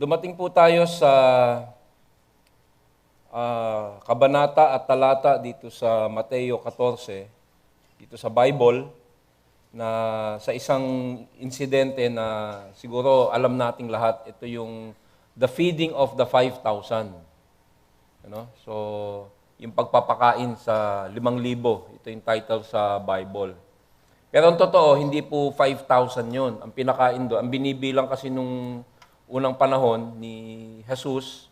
Dumating po tayo sa kabanata at talata dito sa Mateo 14, dito sa Bible, na sa isang insidente na siguro alam nating lahat, ito yung the feeding of the 5,000. So, yung pagpapakain sa 5,000, ito yung title sa Bible. Pero ang totoo, hindi po 5,000 yun. Ang pinakain doon, ang binibilang kasi nung unang panahon ni Jesus,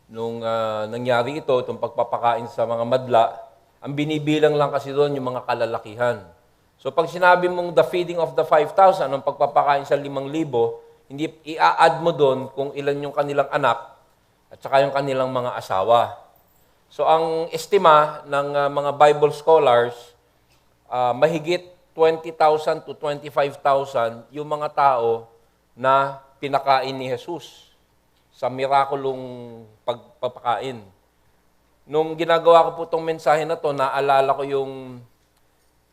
nung nangyari itong pagpapakain sa mga madla, ang binibilang lang kasi doon yung mga kalalakihan. So pag sinabi mong the feeding of the 5,000, ang pagpapakain sa 5,000, hindi i-add mo doon kung ilan yung kanilang anak at saka yung kanilang mga asawa. So ang estima ng mga Bible scholars, mahigit 20,000 to 25,000 yung mga tao na pinakain ni Jesus sa mirakulong pagpapakain. Nung ginagawa ko po itong mensahe na to, naalala ko yung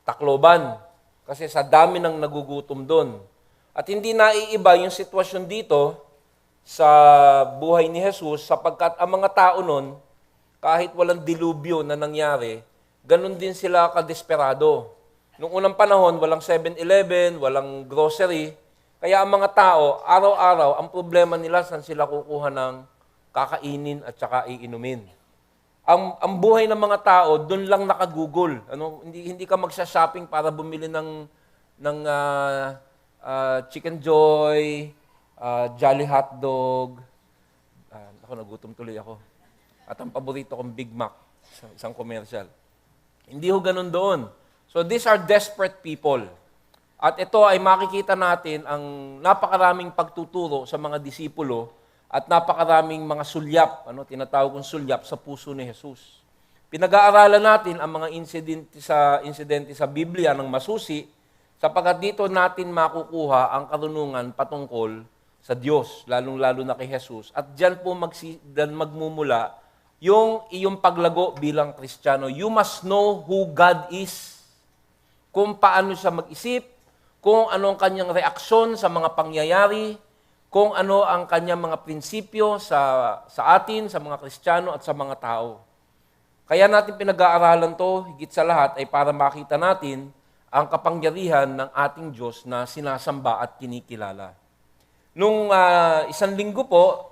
Tacloban. Kasi sa dami ng nagugutom doon. At hindi naiiba yung sitwasyon dito sa buhay ni Jesus sapagkat ang mga tao noon, kahit walang dilubyo na nangyari, ganun din sila kadesperado. Noong unang panahon, walang 7-Eleven, walang grocery. Kaya ang mga tao, araw-araw, ang problema nila saan sila kukuha ng kakainin at saka iinumin. Ang buhay ng mga tao, doon lang nakagugol. Hindi ka magsha-shopping para bumili ng Chicken Joy, Jolly Hotdog. Nagutom tuloy ako. At ang paborito kong Big Mac, isang commercial. Hindi ho ganun doon. So these are desperate people. At ito ay makikita natin ang napakaraming pagtuturo sa mga disipulo at napakaraming mga sulyap, tinatawag kong sulyap sa puso ni Jesus. Pinag-aaralan natin ang mga insidente sa Biblia ng masusi sapagkat dito natin makukuha ang karunungan patungkol sa Diyos, lalong-lalo na kay Jesus. At diyan po magmumula yung iyong paglago bilang Kristiyano. You must know who God is. Kung paano siya mag-isip, kung ano ang kanyang reaksyon sa mga pangyayari, kung ano ang kanyang mga prinsipyo sa atin, sa mga Kristiyano at sa mga tao. Kaya natin pinag-aaralan to, higit sa lahat, ay para makita natin ang kapangyarihan ng ating Diyos na sinasamba at kinikilala. Nung isang linggo po,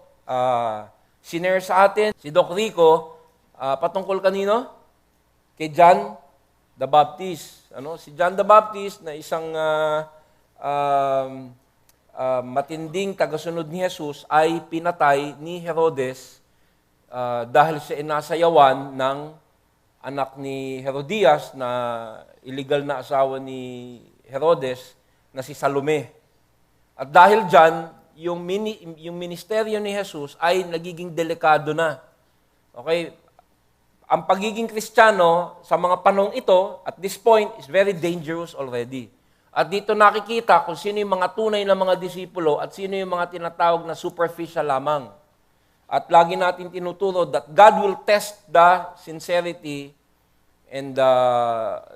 sinare sa atin si Doc Rico, patungkol kanino? Kay John the Baptist. Si John the Baptist na isang matinding tagasunod ni Jesus ay pinatay ni Herodes dahil siya inasayawan ng anak ni Herodias na illegal na asawa ni Herodes na si Salome. At dahil dyan, yung ministeryo ni Jesus ay nagiging delikado na. Okay? Ang pagiging Kristiyano sa mga panahong ito, at this point, is very dangerous already. At dito nakikita kung sino yung mga tunay na mga disipulo at sino yung mga tinatawag na superficial lamang. At lagi natin tinuturo that God will test the sincerity and the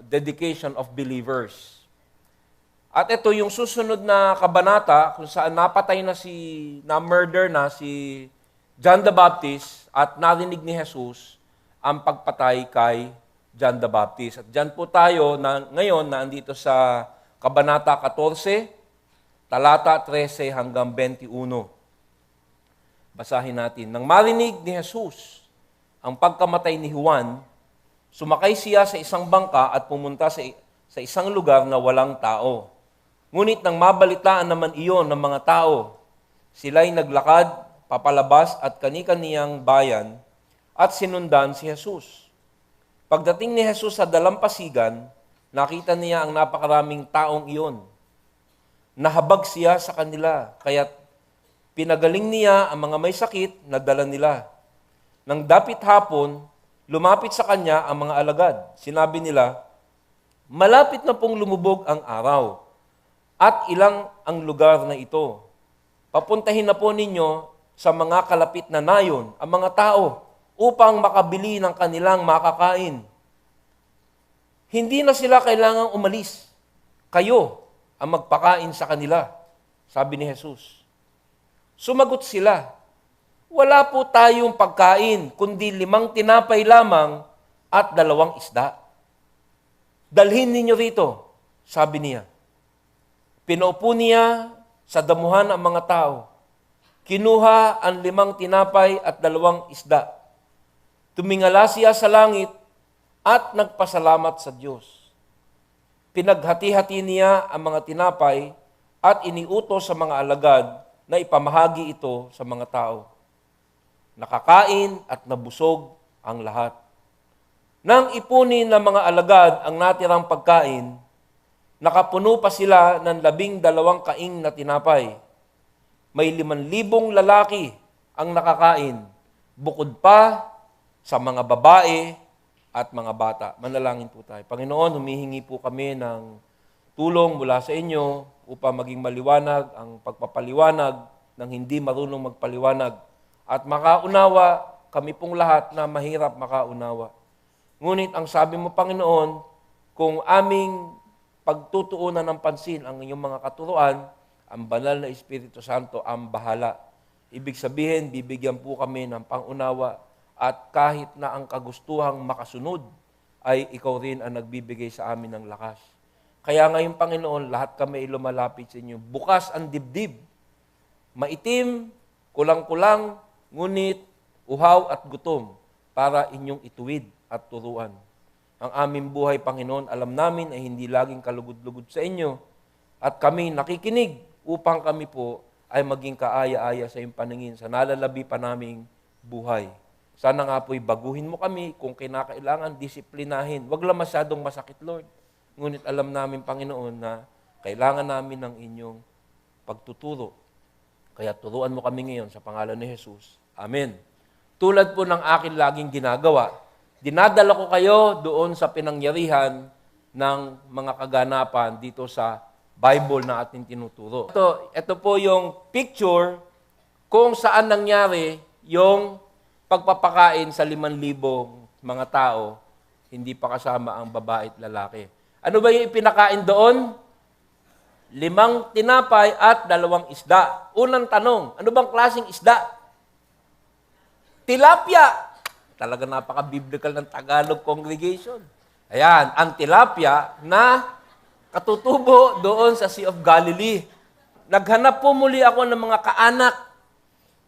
dedication of believers. At ito yung susunod na kabanata kung saan na-murder na si John the Baptist at narinig ni Jesus ang pagpatay kay John the Baptist. At dyan po tayo ngayon na andito sa Kabanata 14, talata 13 hanggang 21. Basahin natin. Nang marinig ni Jesus ang pagkamatay ni Juan, sumakay siya sa isang bangka at pumunta sa isang lugar na walang tao. Ngunit nang mabalitaan naman iyon ng mga tao, sila'y naglakad, papalabas at kani-kaniyang bayan at sinundan si Jesus. Pagdating ni Jesus sa dalampasigan, nakita niya ang napakaraming taong iyon. Nahabag siya sa kanila, kaya't pinagaling niya ang mga may sakit na dala nila. Nang dapit hapon, lumapit sa kanya ang mga alagad. Sinabi nila, malapit na pong lumubog ang araw, at ilang ang lugar na ito. Papuntahin na po ninyo sa mga kalapit na nayon ang mga tao upang makabili ng kanilang makakain. Hindi na sila kailangang umalis. Kayo ang magpakain sa kanila, sabi ni Jesus. Sumagot sila, wala po tayong pagkain, kundi 5 tinapay lamang at 2 isda. Dalhin ninyo rito, sabi niya. Pinaupo niya sa damuhan ang mga tao. Kinuha ang 5 tinapay at 2 isda. Tumingala siya sa langit at nagpasalamat sa Diyos. Pinaghati-hati niya ang mga tinapay at iniutos sa mga alagad na ipamahagi ito sa mga tao. Nakakain at nabusog ang lahat. Nang ipunin ng mga alagad ang natirang pagkain, nakapuno pa sila ng 12 kaing na tinapay. May 5,000 lalaki ang nakakain, bukod pa sa mga babae at mga bata. Manalangin po tayo. Panginoon, humihingi po kami ng tulong mula sa inyo upang maging maliwanag ang pagpapaliwanag ng hindi marunong magpaliwanag at makaunawa kami pong lahat na mahirap makaunawa. Ngunit ang sabi mo, Panginoon, kung aming pagtutuunan ng pansin ang inyong mga katuruan, ang banal na Espiritu Santo ang bahala. Ibig sabihin, bibigyan po kami ng pangunawa at kahit na ang kagustuhang makasunod, ay ikaw rin ang nagbibigay sa amin ng lakas. Kaya ngayon, Panginoon, lahat kami ay lumalapit sa inyo. Bukas ang dibdib. Maitim, kulang-kulang, ngunit uhaw at gutom para inyong ituwid at turuan. Ang aming buhay, Panginoon, alam namin ay hindi laging kalugod-lugod sa inyo at kami nakikinig upang kami po ay maging kaaya-aya sa iyong paningin sa nalalabi pa naming buhay. Sana nga po'y baguhin mo kami kung kinakailangan, disiplinahin. Huwag lang masyadong masakit, Lord. Ngunit alam namin, Panginoon, na kailangan namin ng inyong pagtuturo. Kaya turuan mo kami ngayon sa pangalan ni Jesus. Amen. Tulad po ng akin laging ginagawa, dinadala ko kayo doon sa pinangyarihan ng mga kaganapan dito sa Bible na ating tinuturo. Ito po yung picture kung saan nangyari yung pagpapakain sa 5,000 mga tao, hindi pa kasama ang babae at lalaki. Ano ba yung ipinakain doon? 5 tinapay at 2 isda. Unang tanong, ano bang klaseng isda? Tilapia. Talaga napaka-biblical ng Tagalog congregation. Ayan, ang tilapia na katutubo doon sa Sea of Galilee. Naghanap po muli ako ng mga kaanak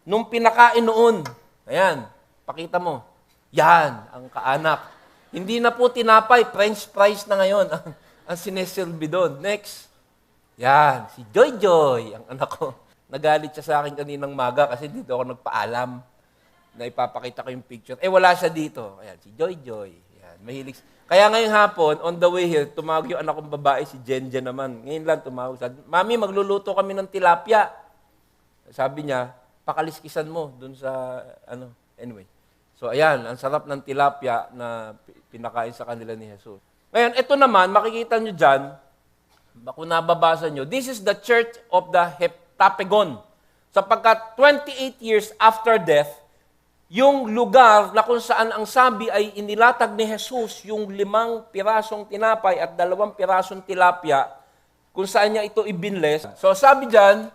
nung pinakain noon. Ayan, pakita mo. Yan, ang kaanak. Hindi na po tinapay, French fries na ngayon ang sineserve doon. Next. Yan, si Joy Joy, ang anak ko. Nagalit siya sa akin kaninang maga kasi dito ako nagpaalam na ipapakita ko yung picture. Wala siya dito. Ayan, si Joy Joy. Ayan, mahilig. Kaya ngayong hapon, on the way here, tumawag yung anak kong babae, si Jenja naman. Ngayon lang tumawag. Sabi, Mami, magluluto kami ng tilapia. Sabi niya, pakaliskisan mo dun sa, anyway. So, ayan, ang sarap ng tilapia na pinakain sa kanila ni Jesus. Ngayon, ito naman, makikita nyo dyan, kung nababasa nyo, this is the church of the Heptapegon. Sapagkat 28 years after death, yung lugar na kung saan ang sabi ay inilatag ni Jesus yung 5 pirasong tinapay at 2 pirasong tilapia, kung saan niya ito ibinles. So sabi dyan,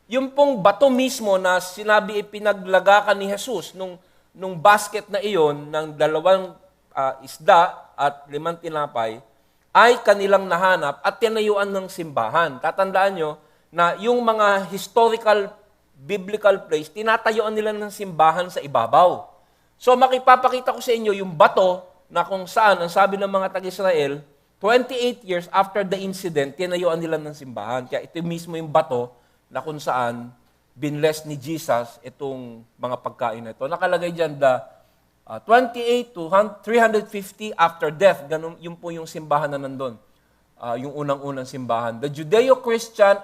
yung pong bato mismo na sinabi ipinaglagakan ni Jesus nung basket na iyon ng 2 isda at 5 tinapay, ay kanilang nahanap at tinayuan ng simbahan. Tatandaan nyo na yung mga historical biblical place, tinatayuan nila ng simbahan sa ibabaw. So makipapakita ko sa inyo yung bato na kung saan, ang sabi ng mga taga-Israel, 28 years after the incident, tinayuan nila ng simbahan. Kaya ito mismo yung bato na kung saan binless ni Jesus itong mga pagkain na ito. Nakalagay dyan, 28 to 350 after death. Ganun, yun po yung simbahan na nandun. Yung unang-unang simbahan. The Judeo-Christian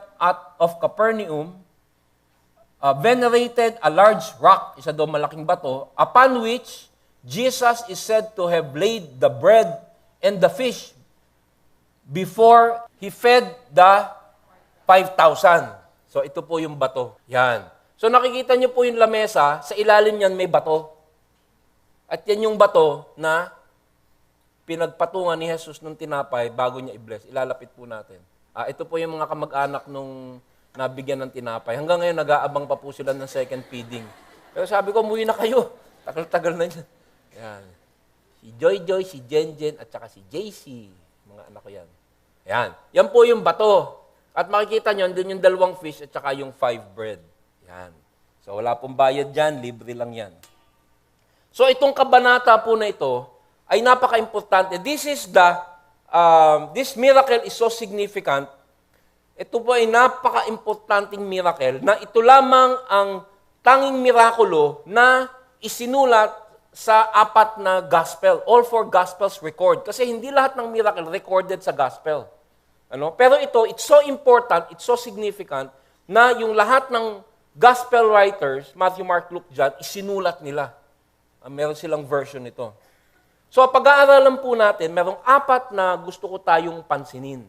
of Capernaum venerated a large rock, isa daw malaking bato, upon which Jesus is said to have laid the bread and the fish before he fed the 5,000. So ito po yung bato. Yan. So nakikita niyo po yung lamesa, sa ilalim niyan may bato. At yan yung bato na pinagpatungan ni Jesus nung tinapay bago niya i-bless. Ilalapit po natin. Ito po yung mga kamag-anak nung nabigyan ng tinapay. Hanggang ngayon, nag-aabang pa po sila ng second feeding. Pero sabi ko, umuwi na kayo. Tagal-tagal na yan. Yan. Si Joy, si Jen, at saka si JC. Mga anak ko yan. Yan. Yan po yung bato. At makikita nyo, doon yung 2 fish at saka yung 5 bread. Yan. So, wala pong bayad dyan. Libre lang yan. So, itong kabanata po na ito ay napaka-importante. This miracle is so significant. Ito po ay napaka-importanting miracle na ito lamang ang tanging mirakulo na isinulat sa 4 na gospel. All 4 gospels record. Kasi hindi lahat ng miracle recorded sa gospel. Pero ito, it's so important, it's so significant na yung lahat ng gospel writers, Matthew, Mark, Luke, John, isinulat nila. Meron silang version nito. So, pag-aaralan po natin, merong 4 na gusto ko tayong pansinin.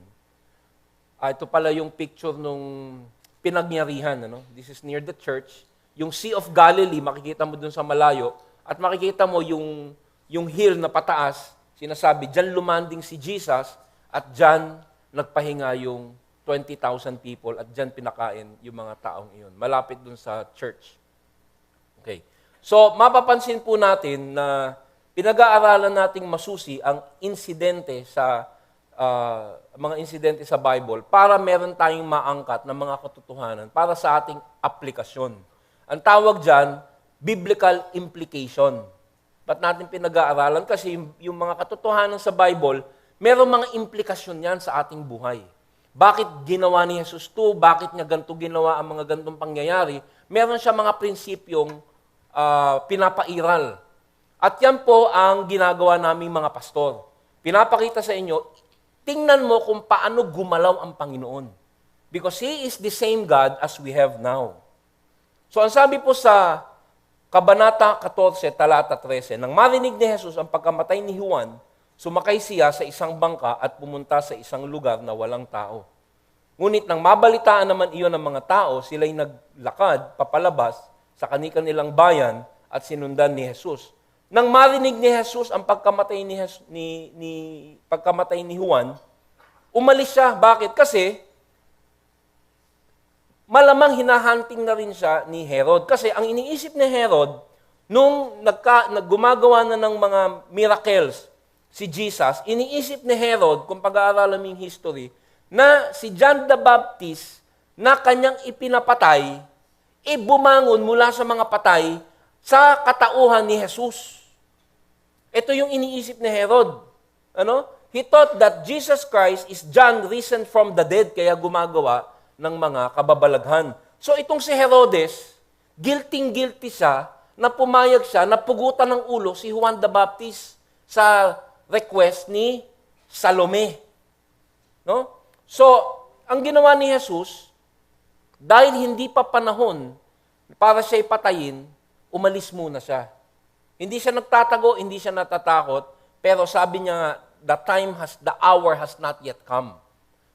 Ito pala yung picture nung pinagyarihan. This is near the church. Yung Sea of Galilee, makikita mo dun sa malayo, at makikita mo yung hill na pataas, sinasabi, dyan lumanding si Jesus, at dyan nagpahinga yung 20,000 people, at dyan pinakain yung mga taong iyon. Malapit dun sa church. Okay. So, mapapansin po natin na pinag-aaralan nating masusi ang insidente sa mga insidente sa Bible para meron tayong maangkat na mga katotohanan para sa ating aplikasyon. Ang tawag dyan, biblical implication. Ba't natin pinag-aaralan? Kasi yung mga katotohanan sa Bible, merong mga implikasyon yan sa ating buhay. Bakit ginawa ni Jesus to? Bakit niya ganito ginawa ang mga ganitong pangyayari? Meron siya mga prinsipyong pinapairal. At yan po ang ginagawa naming mga pastor. Pinapakita sa inyo, tingnan mo kung paano gumalaw ang Panginoon. Because He is the same God as we have now. So ang sabi po sa Kabanata 14, talata 13, nang marinig ni Jesus ang pagkamatay ni Juan, sumakay siya sa isang bangka at pumunta sa isang lugar na walang tao. Ngunit nang mabalitaan naman iyon ng mga tao, sila'y naglakad papalabas sa kanilang bayan at sinundan ni Jesus. Nang marinig ni Jesus ang pagkamatay ni Juan, umalis siya. Bakit? Kasi malamang hinahunting na rin siya ni Herod. Kasi ang iniisip ni Herod, nung gumagawa na ng mga miracles si Jesus, iniisip ni Herod, kung pag-aaralan mo yung history, na si John the Baptist na kanyang ipinapatay, bumangon mula sa mga patay sa katauhan ni Jesus. Ito yung iniisip ni Herod. He thought that Jesus Christ is John risen from the dead, kaya gumagawa ng mga kababalaghan. So itong si Herodes, guilty siya, na pumayag siya, na pugutan ng ulo si Juan the Baptist sa request ni Salome. So, ang ginawa ni Jesus, dahil hindi pa panahon para siya'y patayin, umalis muna siya. Hindi siya nagtatago, hindi siya natatakot, pero sabi niya, the hour has not yet come.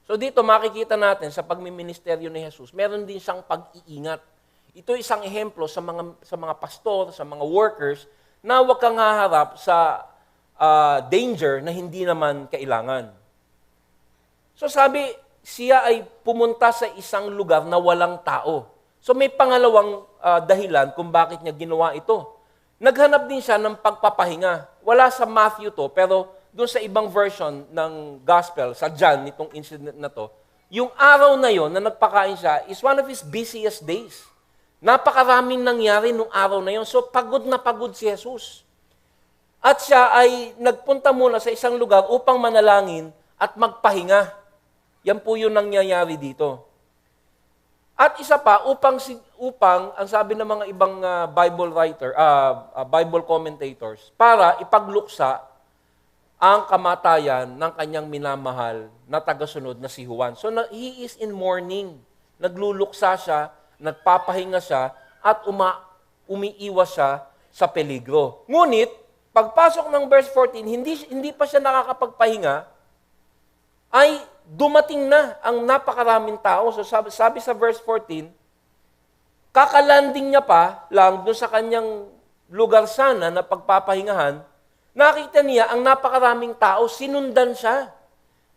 So dito makikita natin sa pagmiministeryo ni Jesus, meron din siyang pag-iingat. Ito isang ehemplo sa mga pastor, sa mga workers, na huwag kang haharap sa danger na hindi naman kailangan. So sabi, siya ay pumunta sa isang lugar na walang tao. So may pangalawang dahilan kung bakit niya ginawa ito. Naghanap din siya ng pagpapahinga. Wala sa Matthew to, pero doon sa ibang version ng gospel, sa John, nitong incident na to, yung araw na yon na nagpakain siya is one of his busiest days. Napakaraming nangyari nung araw na yon. So pagod na pagod si Jesus. At siya ay nagpunta muna sa isang lugar upang manalangin at magpahinga. Yan po yung nangyayari dito. At isa pa, upang ang sabi ng mga ibang Bible commentators, para ipagluksa ang kamatayan ng kanyang minamahal na tagasunod na si Juan. So he is in mourning. Nagluluksa siya, nagpapahinga siya, at umiiwas siya sa peligro. Ngunit, pagpasok ng verse 14, hindi pa siya nakakapagpahinga, ay dumating na ang napakaraming tao. So sabi sa verse 14, kakalanding niya pa lang doon sa kanyang lugar sana na pagpapahingahan, nakita niya ang napakaraming tao, sinundan siya.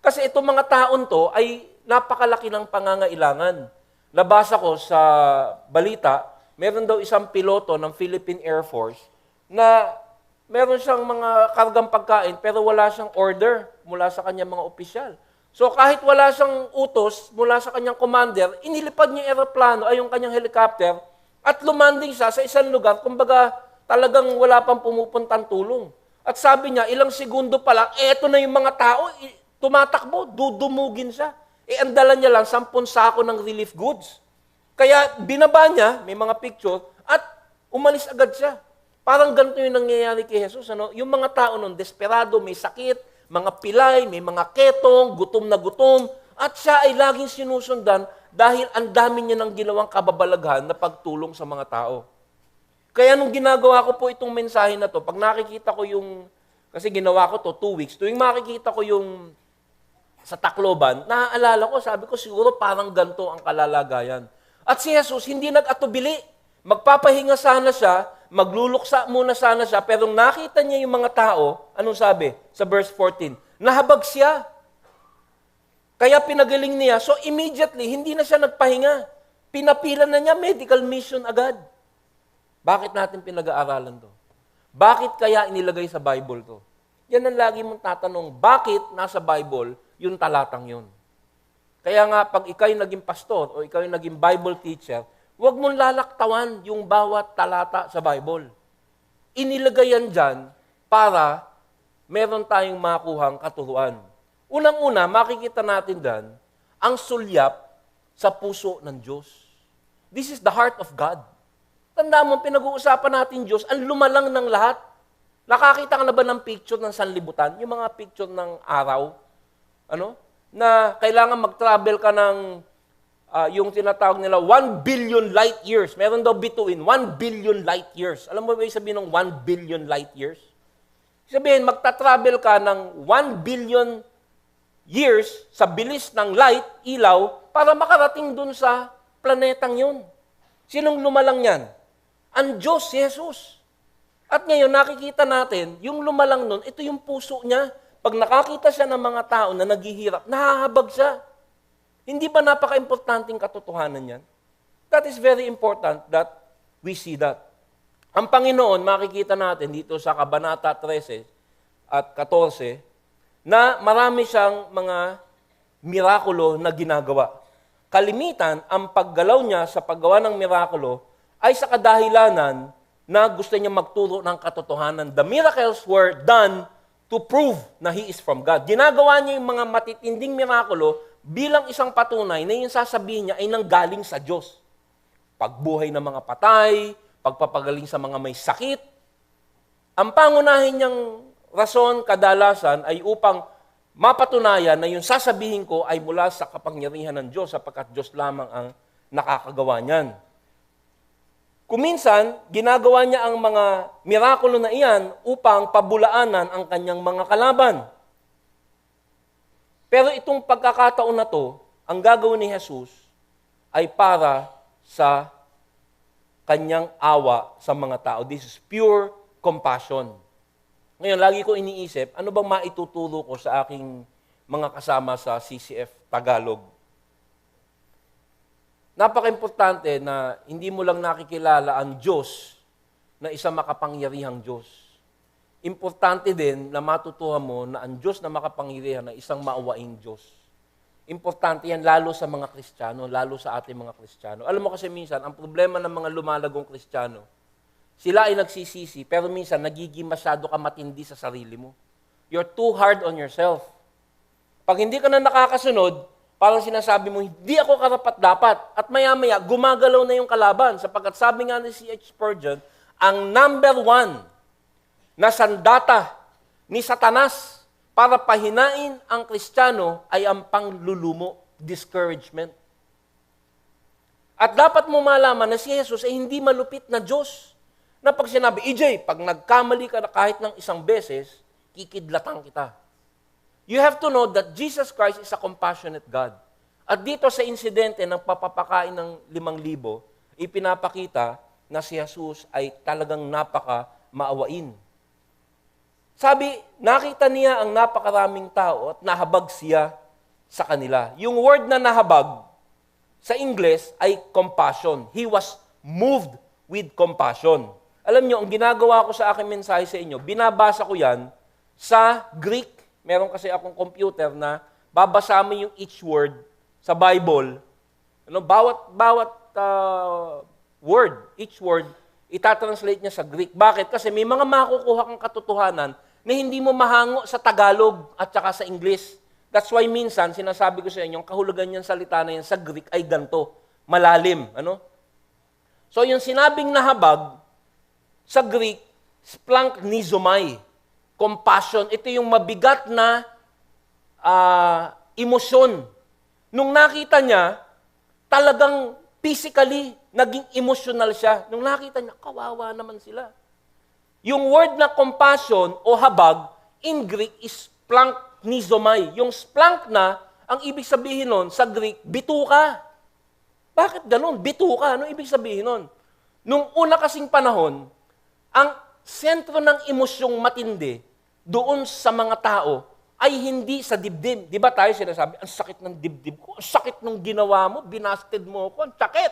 Kasi itong mga taon to ay napakalaki ng pangangailangan. Nabasa ko sa balita, meron daw isang piloto ng Philippine Air Force na meron siyang mga kargang pagkain pero wala siyang order mula sa kanyang mga opisyal. So kahit wala siyang utos mula sa kanyang commander, inilipad niya yung aeroplano ay yung kanyang helicopter at lumanding siya sa isang lugar, kumbaga talagang wala pang pumupuntang tulong. At sabi niya, ilang segundo pa lang, eto na yung mga tao, tumatakbo, dudumugin siya. Ang dala niya lang, 10 sako ng relief goods. Kaya binaba niya, may mga picture, at umalis agad siya. Parang ganito yung nangyayari kay Jesus. Ano? Yung mga tao nun, desperado, may sakit, mga pilay, may mga ketong, gutom na gutom, at siya ay laging sinusundan dahil ang dami niya ng ginawang kababalaghan na pagtulong sa mga tao. Kaya nung ginagawa ko po itong mensahe na to, pag nakikita ko yung, kasi ginawa ko to 2 weeks, tuwing makikita ko yung sa Tacloban, naaalala ko, sabi ko siguro parang ganito ang kalalagayan. At si Jesus hindi nag-atubili. Magpapahinga sana siya, magluluksa muna sana siya, pero nung nakita niya yung mga tao, anong sabi? Sa verse 14, nahabag siya. Kaya pinagaling niya, so immediately, hindi na siya nagpahinga. Pinapila na niya, medical mission agad. Bakit natin pinag-aaralan to? Bakit kaya inilagay sa Bible to? Yan ang lagi mong tatanong, bakit nasa Bible yung talatang yun? Kaya nga, pag ikaw'y naging pastor o ikaw'y naging Bible teacher, huwag mong lalaktawan yung bawat talata sa Bible. Inilagay yan dyan para meron tayong makuhang katuruan. Unang-una, makikita natin dyan ang sulyap sa puso ng Diyos. This is the heart of God. Tandaan mo, pinag-uusapan natin Diyos, ang lumalang ng lahat. Nakakita ka na ba ng picture ng sanlibutan? Yung mga picture ng araw? Na kailangan mag-travel ka ng yung tinatawag nila 1 billion light years. Meron daw bituin, 1 billion light years. Alam mo ba yung sabihin ng 1 billion light years? Sabihin, magta-travel ka ng 1 billion years sa bilis ng light, ilaw, para makarating dun sa planetang yun. Sinong lumalang yan? Ang Diyos, si Jesus. At ngayon, nakikita natin, yung lumalang nun, ito yung puso niya. Pag nakakita siya ng mga tao na naghihirap, nahahabag siya. Hindi ba napaka-importanting katotohanan yan? That is very important that we see that. Ang Panginoon, makikita natin dito sa Kabanata 13 at 14, na marami siyang mga mirakulo na ginagawa. Kalimitan, ang paggalaw niya sa paggawa ng mirakulo ay sa kadahilanan na gusto niya magturo ng katotohanan. The miracles were done to prove na He is from God. Ginagawa niya yung mga matitinding mirakulo bilang isang patunay na yung sasabihin niya ay nanggaling sa Diyos. Pagbuhay ng mga patay, pagpapagaling sa mga may sakit. Ang pangunahin niyang rason, kadalasan, ay upang mapatunayan na yung sasabihin ko ay mula sa kapangyarihan ng Diyos sapagkat Diyos lamang ang nakakagawa niyan. Kuminsan, ginagawa niya ang mga mirakulo na iyan upang pabulaanan ang kanyang mga kalaban. Pero itong pagkakataon na to, ang gagawin ni Jesus ay para sa kanyang awa sa mga tao. This is pure compassion. Ngayon, lagi ko iniisip, ano bang maituturo ko sa aking mga kasama sa CCF Tagalog? Napaka-importante na hindi mo lang nakikilala ang Diyos na isang makapangyarihang Diyos. Importante din na matutuhan mo na ang Diyos na makapangyarihan na isang maawaing Diyos. Importante yan lalo sa mga Kristiyano, lalo sa ating mga Kristiyano. Alam mo kasi minsan, ang problema ng mga lumalagong Kristiyano, sila ay nagsisisi, pero minsan nagiging masyado ka matindi sa sarili mo. You're too hard on yourself. Pag hindi ka na nakakasunod, parang sinasabi mo, hindi ako karapat-dapat. At maya-maya, gumagalaw na yung kalaban. Sapagkat sabi nga ni C.H. Spurgeon, ang number 1 na sandata ni Satanas para pahinain ang Kristiyano ay ang panglulumo, discouragement. At dapat mo malaman na si Jesus ay hindi malupit na Diyos. Na pag sinabi, EJ, pag nagkamali ka na kahit ng isang beses, kikidlatan kita. You have to know that Jesus Christ is a compassionate God. At dito sa insidente ng papapakain ng 5,000, ipinapakita na si Jesus ay talagang napaka-maawain. Sabi, nakita niya ang napakaraming tao at nahabag siya sa kanila. Yung word na nahabag, sa English ay compassion. He was moved with compassion. Alam nyo, ang ginagawa ko sa aking mensahe sa inyo, binabasa ko yan sa Greek. Meron kasi akong computer na babasa mo yung each word sa Bible. Ano, bawat word, each word, itatranslate niya sa Greek. Bakit? Kasi may mga makukuha kang katotohanan na hindi mo mahango sa Tagalog at saka sa English. That's why minsan, sinasabi ko sa inyo, yung kahulugan niyang salita na yan sa Greek ay ganito, malalim. Ano? So yung sinabing nahabag, sa Greek, splanchnizomai, compassion. Ito yung mabigat na emosyon. Nung nakita niya, talagang physically, naging emotional siya. Nung nakita niya, kawawa naman sila. Yung word na compassion o habag, in Greek is splanchnizomai. Yung splank na, ang ibig sabihin nun, sa Greek, bituka. Bakit ganun? Bituka. Ano ibig sabihin nun? Nung una kasing panahon, ang sentro ng emosyong matindi doon sa mga tao ay hindi sa dibdib. Di ba tayo sinasabi, ang sakit ng dibdib ko, ang sakit ng ginawa mo, binasted mo ko, ang sakit.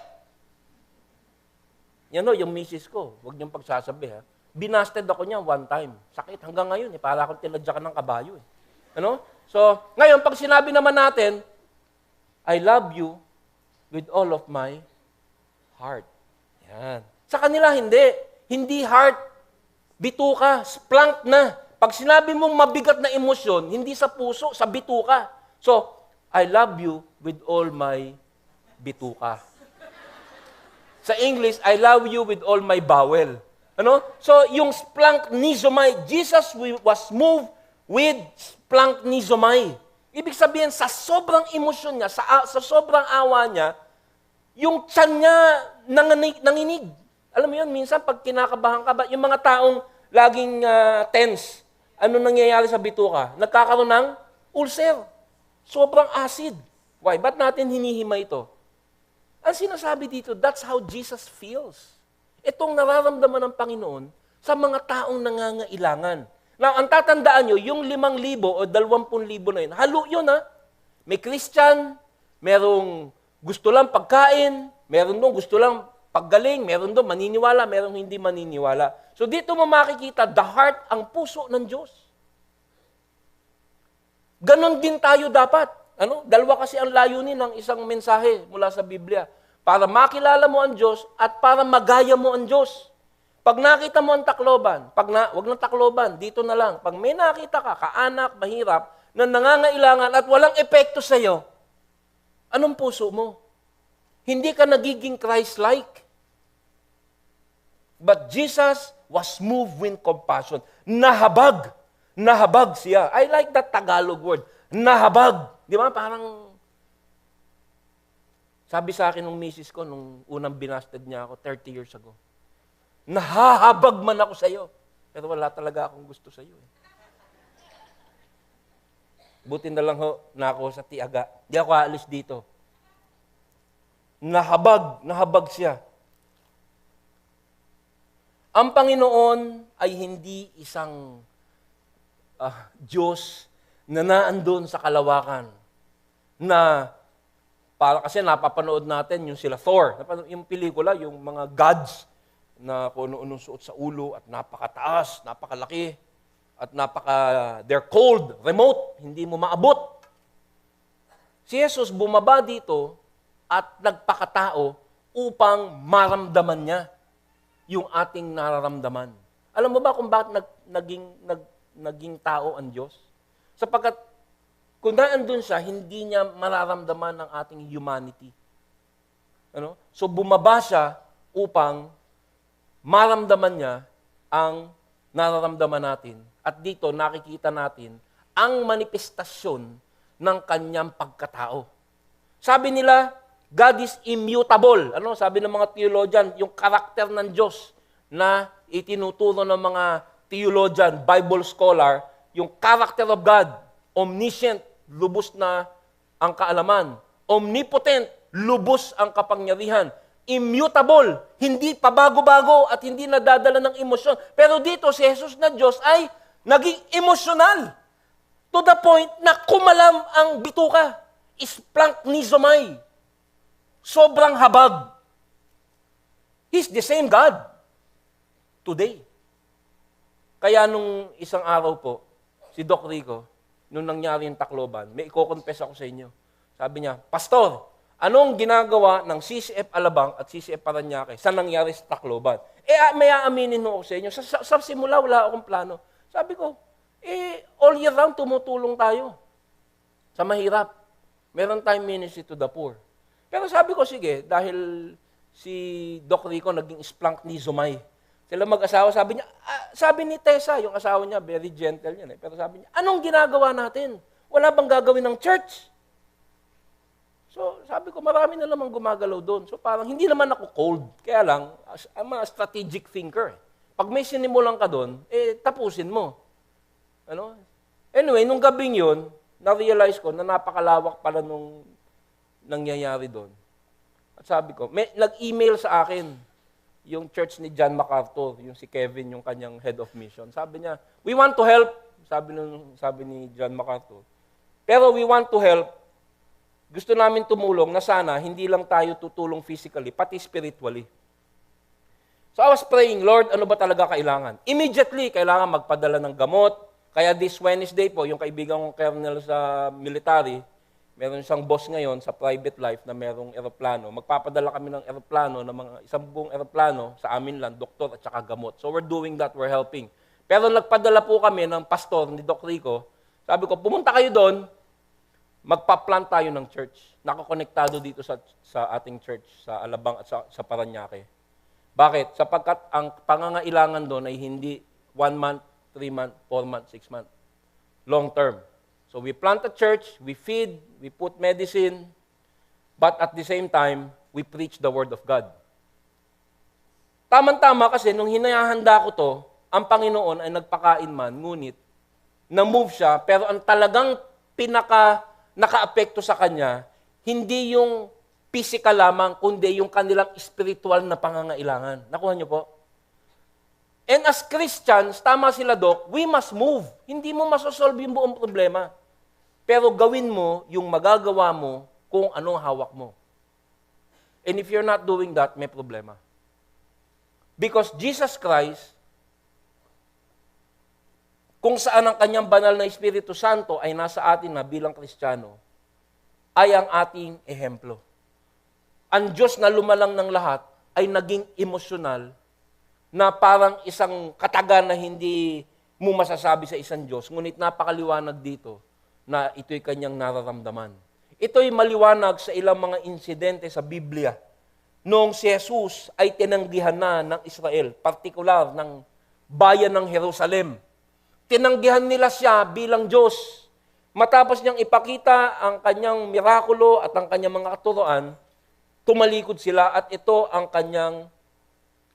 Yan o, yung misis ko, huwag niyong pagsasabi ha. Binasted ako niya one time. Sakit hanggang ngayon, para akong tinadyakan ng kabayo. Ano? So, ngayon, pag sinabi naman natin, I love you with all of my heart. Yan. Sa kanila, hindi. Hindi heart, bituka, splank na. Pag sinabi mong mabigat na emosyon, hindi sa puso, sa bituka. So, I love you with all my bituka. Sa English, I love you with all my bowel. Ano? So, yung splanchnizomai, Jesus was moved with splanchnizomai. Ibig sabihin, sa sobrang emosyon niya, sa sobrang awa niya, yung tiyan niya nanginig. Alam mo yun, minsan pag kinakabahan ka ba, yung mga taong laging tense, ano nangyayari sa bituka? Nagkakaroon ng ulcer. Sobrang acid. Why? Ba't natin hinihima ito? Ang sinasabi dito, that's how Jesus feels. Itong nararamdaman ng Panginoon sa mga taong nangangailangan. Now, ang tatandaan nyo, yung 5,000 o 20,000 na yun, halo yun ha. May Christian, merong gusto lang pagkain, meron doon gusto lang paggaling, meron doon maniniwala, meron hindi maniniwala. So dito mo makikita, the heart, ang puso ng Diyos. Ganon din tayo dapat. Ano? Dalawa kasi ang layunin ng isang mensahe mula sa Biblia. Para makilala mo ang Diyos at para magaya mo ang Diyos. Pag nakita mo ang Tacloban, wag ng Tacloban, dito na lang. Pag may nakita ka, kaanak, mahirap, na nangangailangan at walang epekto sa iyo, anong puso mo? Hindi ka nagiging Christ-like. But Jesus was moved with compassion. Nahabag. Nahabag siya. I like that Tagalog word. Nahabag. Di ba? Parang, sabi sa akin ng misis ko, nung unang binasted niya ako, 30 years ago, nahahabag man ako sa iyo. Pero wala talaga akong gusto sa iyo. Buti na lang na ako sa Tiaga. Di ako aalis dito. Nahabag siya. Ang Panginoon ay hindi isang Diyos na naandun sa kalawakan. Na, para kasi napapanood natin yung sila Thor. Yung pelikula, yung mga gods na kung ano-anong suot sa ulo at napakataas, napakalaki, at they're cold, remote, hindi mo maabot. Si Jesus bumaba dito at nagpakatao upang maramdaman niya yung ating nararamdaman. Alam mo ba kung bakit naging tao ang Diyos? Sapagkat kung naandun siya, hindi niya mararamdaman ng ating humanity. Ano? So bumaba siya upang maramdaman niya ang nararamdaman natin. At dito nakikita natin ang manifestasyon ng kanyang pagkatao. Sabi nila, God is immutable. Ano? Sabi ng mga theologian, yung karakter ng Diyos na itinuturo ng mga theologian, Bible scholar, yung character of God, omniscient, lubos na ang kaalaman. Omnipotent, lubos ang kapangyarihan. Immutable, hindi pabago-bago at hindi nadadala ng emosyon. Pero dito, si Jesus na Diyos ay naging emosyonal. To the point na kumalam ang bituka. Splanchnizomai. Sobrang habag. He's the same God today. Kaya nung isang araw po, si Doc Rico, nung nangyari yung Tacloban, may i-confess ako sa inyo. Sabi niya, Pastor, anong ginagawa ng CCF Alabang at CCF Parañaque sa nangyari sa Tacloban? May aaminin mo ako sa inyo. Sa simula, wala akong plano. Sabi ko, all year round, tumutulong tayo sa mahirap. Meron tayong ministry to the poor. Pero sabi ko, sige, dahil si Doc Rico naging splunk ni Zumay. Sila mag-asawa, sabi ni Tessa, yung asawa niya, very gentle yan. Pero sabi niya, anong ginagawa natin? Wala bang gagawin ng church? So, sabi ko, marami na namang gumagalaw doon. So, parang hindi naman ako cold. Kaya lang, I'm a strategic thinker. Pag may sinimulan ka doon, tapusin mo. Ano? Anyway, nung gabing yun, na-realize ko na napakalawak pala nung nangyayari doon. At sabi ko, nag-email sa akin yung church ni John MacArthur, yung si Kevin, yung kanyang head of mission. Sabi niya, we want to help, sabi ni John MacArthur. Pero we want to help. Gusto namin tumulong na sana hindi lang tayo tutulong physically, pati spiritually. So I was praying, Lord, ano ba talaga kailangan? Immediately, kailangan magpadala ng gamot. Kaya this Wednesday po, yung kaibigan kong colonel sa military, meron siyang boss ngayon sa private life na merong eroplano. Magpapadala kami ng eroplano, ng mga isang buong eroplano sa amin lang, doktor at saka gamot. So we're doing that, we're helping. Pero nagpadala po kami ng pastor ni Doc Rico. Sabi ko, pumunta kayo doon, magpa-plant tayo ng church. Nakakonektado dito sa ating church, sa Alabang at sa Parañaque. Bakit? Sapagkat ang pangangailangan doon ay hindi 1 month, 3 month, 4 month, 6 month. Long term. So we plant a church, we feed, we put medicine, but at the same time, we preach the Word of God. Tama-tama kasi nung hinahanda ko to, ang Panginoon ay nagpakain man, ngunit na-move siya, pero ang talagang naka-apekto sa kanya, hindi yung physical lamang, kundi yung kanilang spiritual na pangangailangan. Nakuha niyo po? And as Christians, tama sila, Doc, we must move. Hindi mo masosolve yung buong problema. Pero gawin mo yung magagawa mo kung anong hawak mo. And if you're not doing that, may problema. Because Jesus Christ, kung saan ang kanyang banal na Espiritu Santo ay nasa atin na bilang Kristiyano, ay ang ating ehemplo. Ang Diyos na lumalang ng lahat ay naging emosyonal na parang isang kataga na hindi mo masasabi sa isang Diyos, ngunit napakaliwanag dito na ito'y kanyang nararamdaman. Ito'y maliwanag sa ilang mga insidente sa Biblia. Noong si Jesus ay tinanggihan na ng Israel, partikular ng bayan ng Jerusalem. Tinanggihan nila siya bilang Diyos. Matapos niyang ipakita ang kanyang mirakulo at ang kanyang mga katuroan, tumalikod sila at ito ang kanyang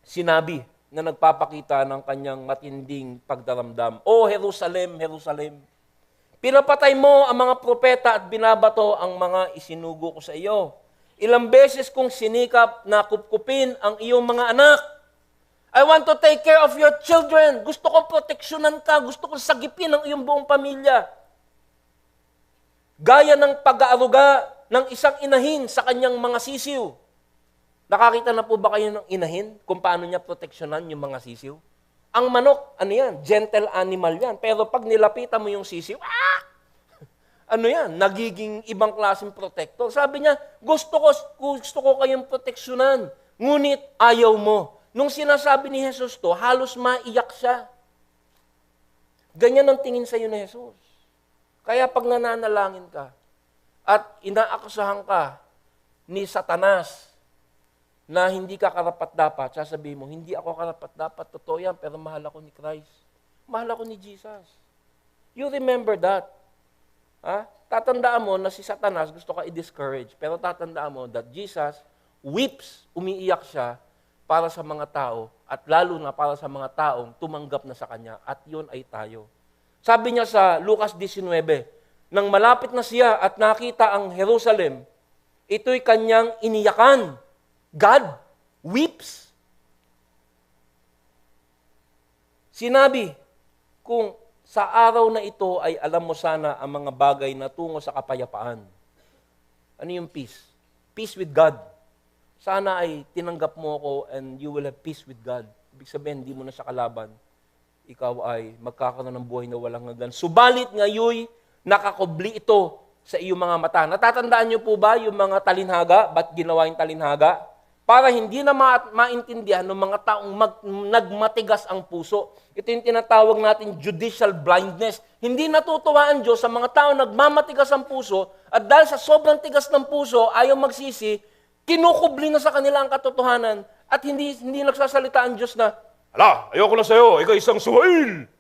sinabi na nagpapakita ng kanyang matinding pagdaramdam. O Jerusalem, Jerusalem, pinapatay mo ang mga propeta at binabato ang mga isinugo ko sa iyo. Ilang beses kong sinikap na kupkupin ang iyong mga anak. I want to take care of your children. Gusto kong proteksyonan ka. Gusto kong sagipin ang iyong buong pamilya. Gaya ng pag-aaruga ng isang inahin sa kanyang mga sisiw. Nakakita na po ba kayo ng inahin kung paano niya proteksyonan yung mga sisiw? Ang manok, ano yan? Gentle animal yan. Pero pag nilapitan mo yung sisiw, ano yan? Nagiging ibang klaseng protector. Sabi niya, gusto ko kayong proteksyonan. Ngunit ayaw mo. Nung sinasabi ni Jesus to, halos maiyak siya. Ganyan ang tingin sa iyo ni Jesus. Kaya pag nananalangin ka at inaakusahan ka ni Satanas, na hindi ka karapat-dapat, sasabihin mo, hindi ako karapat-dapat, totoo yan, pero mahal ako ni Christ. Mahal ako ni Jesus. You remember that. Tatandaan mo na si Satanas gusto ka i-discourage, pero tatandaan mo that Jesus weeps, umiiyak siya para sa mga tao, at lalo na para sa mga taong tumanggap na sa Kanya, at yun ay tayo. Sabi niya sa Lucas 19, nang malapit na siya at nakita ang Jerusalem, ito'y Kanyang iniyakan. God weeps. Sinabi, kung sa araw na ito ay alam mo sana ang mga bagay na tungo sa kapayapaan. Ano yung peace? Peace with God. sana ay tinanggap mo ako and you will have peace with God. Ibig sabihin, hindi mo na siya kalaban. Ikaw ay magkakaroon ng buhay na walang hanggan. Subalit ngayon, nakakubli ito sa iyong mga mata. Natatandaan niyo po ba yung mga talinhaga? Ba't ginawa yung talinhaga? Para hindi na maintindihan ng mga taong nagmatigas ang puso. Ito yung tinatawag natin judicial blindness. Hindi natutuwa ang Diyos sa mga taong nagmamatigas ang puso at dahil sa sobrang tigas ng puso, ayaw magsisi, kinukubli na sa kanila ang katotohanan at hindi nagsasalita ang Diyos na, "Hala, ayoko na sa'yo, ikaw isang suwail."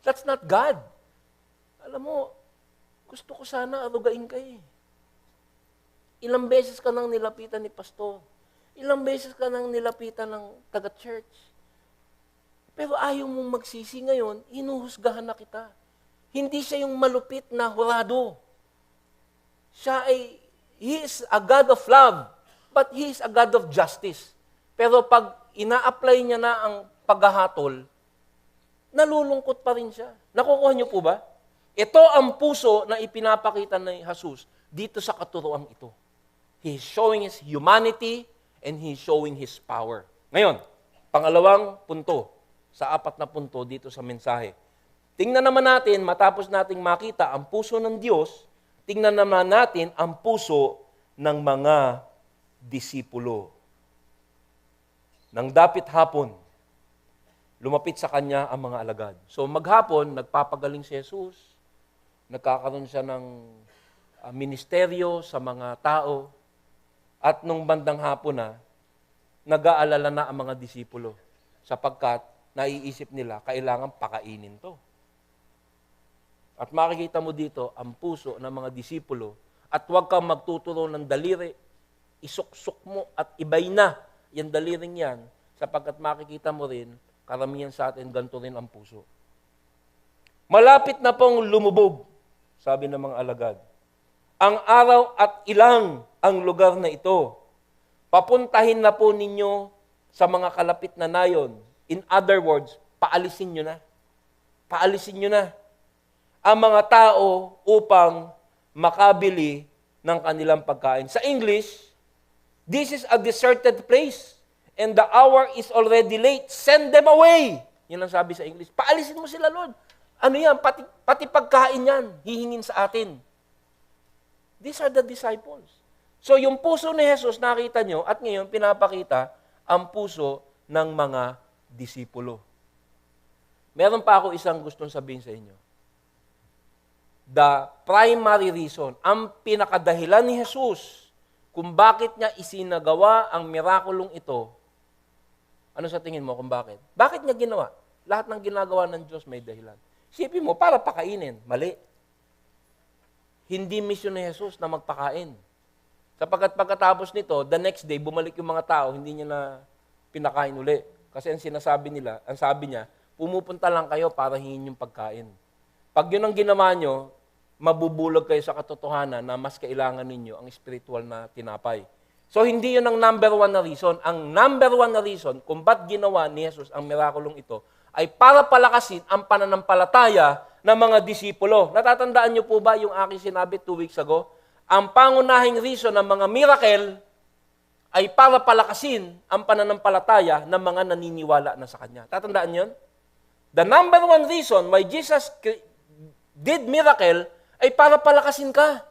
That's not God. Alam mo, gusto ko sana arugain ka eh. Ilang beses ka nang nilapitan ni pastor. Ilang beses ka nang nilapitan ng taga-church. Pero ayaw mong magsisi ngayon, hinuhusgahan na kita. Hindi siya yung malupit na hurado. He is a God of love, but He is a God of justice. Pero pag ina-apply niya na ang paghahatol, nalulungkot pa rin siya. Nakukuha niyo po ba? Ito ang puso na ipinapakita ni Jesus dito sa katuroang ito. He is showing His humanity and He is showing His power. Ngayon, pangalawang punto sa 4 na punto dito sa mensahe. Tingnan naman natin, matapos nating makita ang puso ng Diyos, tingnan naman natin ang puso ng mga disipulo. Nang dapit hapon, lumapit sa Kanya ang mga alagad. So maghapon, nagpapagaling si Jesus, nagkakaroon siya ng ministeryo sa mga tao, at nung bandang hapon na, nag-aalala na ang mga disipulo sapagkat naiisip nila, kailangan pakainin to. At makikita mo dito ang puso ng mga disipulo at huwag kang magtuturo ng daliri, isuksok mo at ibay na yung daliring yan sapagkat makikita mo rin, karamihan sa atin, ganito rin ang puso. Malapit na pong lumubog, sabi ng mga alagad. Ang araw at ilang ang lugar na ito. Papuntahin na po ninyo sa mga kalapit na nayon. In other words, paalisin nyo na. Paalisin nyo na ang mga tao upang makabili ng kanilang pagkain. Sa English, this is a deserted place and the hour is already late. Send them away. Yan ang sabi sa English. Paalisin mo sila, Lord. Ano yan? Pati pagkain yan, hihingin sa atin. These are the disciples. So yung puso ni Jesus, nakita nyo, at ngayon pinapakita ang puso ng mga disipulo. Meron pa ako isang gustong sabihin sa inyo. The primary reason, ang pinakadahilan ni Jesus kung bakit niya isinagawa ang mirakulong ito, ano sa tingin mo kung bakit? Bakit niya ginawa? Lahat ng ginagawa ng Diyos may dahilan. Isipin mo, para pakainin. Mali. Hindi misyon ni Jesus na magpakain. Sapagkat pagkatapos nito, the next day, bumalik yung mga tao, hindi niya na pinakain uli. Kasi ang sinasabi nila, ang sabi niya, pumupunta lang kayo para hingin yung pagkain. Pag yun ang ginawa nyo, mabubulog kayo sa katotohanan na mas kailangan ninyo ang spiritual na tinapay. So hindi yun ang number 1 na reason. Ang number 1 na reason kung ba't ginawa ni Jesus ang mirakulong ito ay para palakasin ang pananampalataya ng mga disipulo. Natatandaan niyo po ba yung aking sinabi 2 weeks ago? Ang pangunahing reason ng mga miracle ay para palakasin ang pananampalataya ng mga naniniwala na sa Kanya. Tatandaan niyo? The number 1 reason why Jesus did miracle ay para palakasin ka.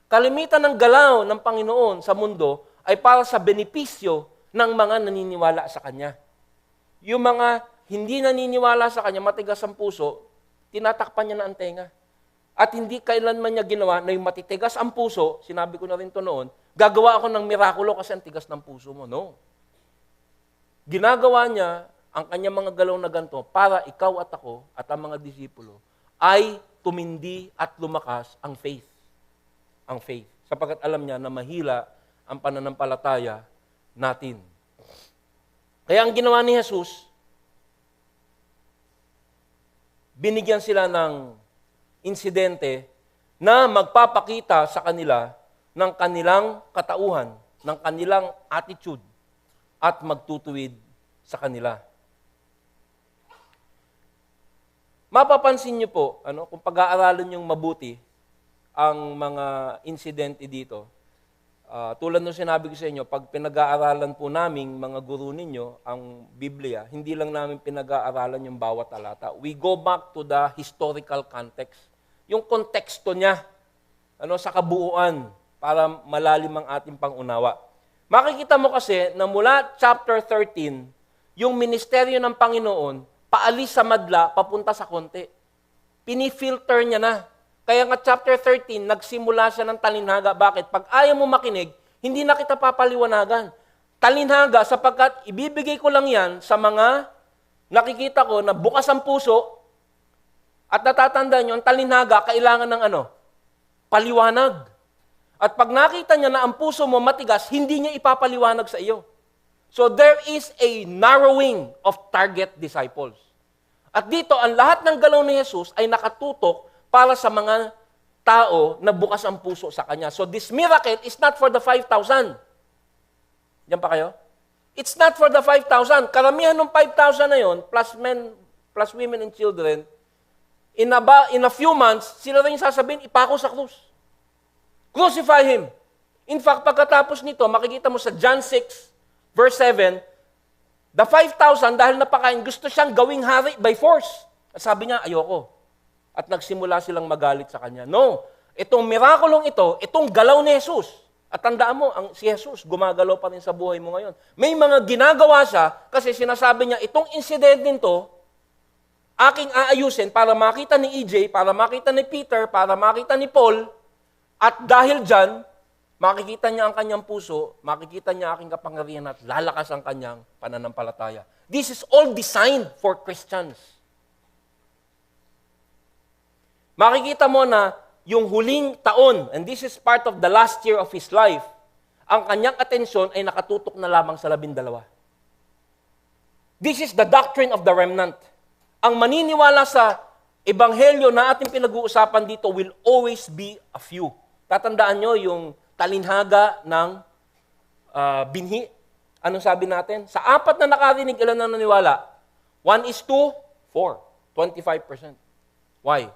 Kalimitan ng galaw ng Panginoon sa mundo ay para sa benepisyo ng mga naniniwala sa Kanya. Yung mga hindi naniniwala sa Kanya, matigas ang puso, tinatakpan niya na ang tenga. At hindi kailanman niya ginawa na yung matitigas ang puso, sinabi ko na rin ito noon, gagawa ako ng mirakulo kasi ang tigas ng puso mo. No. Ginagawa niya ang kanyang mga galaw na ganito para ikaw at ako at ang mga disipulo ay tumindi at lumakas ang faith. Ang faith. Sapagkat alam niya na mahila ang pananampalataya natin. Kaya ang ginawa ni Jesus, binigyan sila ng insidente na magpapakita sa kanila ng kanilang katauhan, ng kanilang attitude, at magtutuwid sa kanila. Mapapansin niyo po, kung pag-aaralan niyong mabuti ang mga insidente dito, Tulad ng sinabi ko sa inyo, pag pinag-aaralan po naming mga guro ninyo ang Biblia, hindi lang namin pinag-aaralan yung bawat talata. We go back to the historical context. Yung konteksto niya, sa kabuuan, para malalim ang ating pangunawa. Makikita mo kasi na mula chapter 13, yung ministeryo ng Panginoon, paalis sa madla, papunta sa konti. Pinifilter niya na. Kaya nga chapter 13, nagsimula siya ng talinhaga. Bakit? Pag ayaw mo makinig, hindi na kita papaliwanagan. Talinhaga sapagkat ibibigay ko lang yan sa mga nakikita ko na bukas ang puso at natatandaan nyo, ang talinhaga kailangan ng paliwanag. At pag nakita niya na ang puso mo matigas, hindi niya ipapaliwanag sa iyo. So there is a narrowing of target disciples. At dito, ang lahat ng galaw ni Jesus ay nakatutok para sa mga tao na bukas ang puso sa Kanya. So this miracle is not for the 5,000. Diyan pa kayo? It's not for the 5,000. Karamihan ng 5,000 na yon, plus men, plus women and children, in a few months, sila rin sasabihin, ipako sa krus. Crucify Him. In fact, pagkatapos nito, makikita mo sa John 6, verse 7, the 5,000, dahil napakain, gusto siyang gawing hari by force. At sabi niya, ayoko. At nagsimula silang magalit sa Kanya. No, itong mirakulong ito, itong galaw ni Jesus. At tandaan mo, si Jesus, gumagalaw pa rin sa buhay mo ngayon. May mga ginagawa siya kasi sinasabi niya, itong incident nito, aking aayusin para makita ni EJ, para makita ni Peter, para makita ni Paul, at dahil dyan, makikita niya ang kanyang puso, makikita niya aking kapangyarihan at lalakas ang kanyang pananampalataya. This is all designed for Christians. Makikita mo na yung huling taon, and this is part of the last year of his life, ang kanyang atensyon ay nakatutok na lamang sa 12. This is the doctrine of the remnant. Ang maniniwala sa ebanghelyo na ating pinag-uusapan dito will always be a few. Tatandaan nyo yung talinhaga ng binhi. Anong sabi natin? Sa 4 na nakarinig, ilan na naniwala? 1:4, 25%. Why?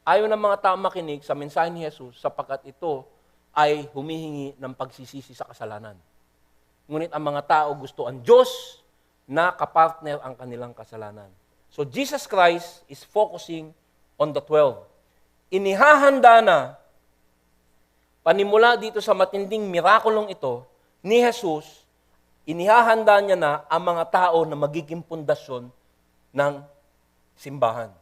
Ayaw ng mga tao makinig sa mensahe ni Jesus sapagkat ito ay humihingi ng pagsisisi sa kasalanan. Ngunit ang mga tao gusto ang Diyos na kapartner ang kanilang kasalanan. So Jesus Christ is focusing on the 12. Inihahanda na, panimula dito sa matinding mirakulong ito, ni Jesus, inihahanda niya na ang mga tao na magiging pundasyon ng simbahan.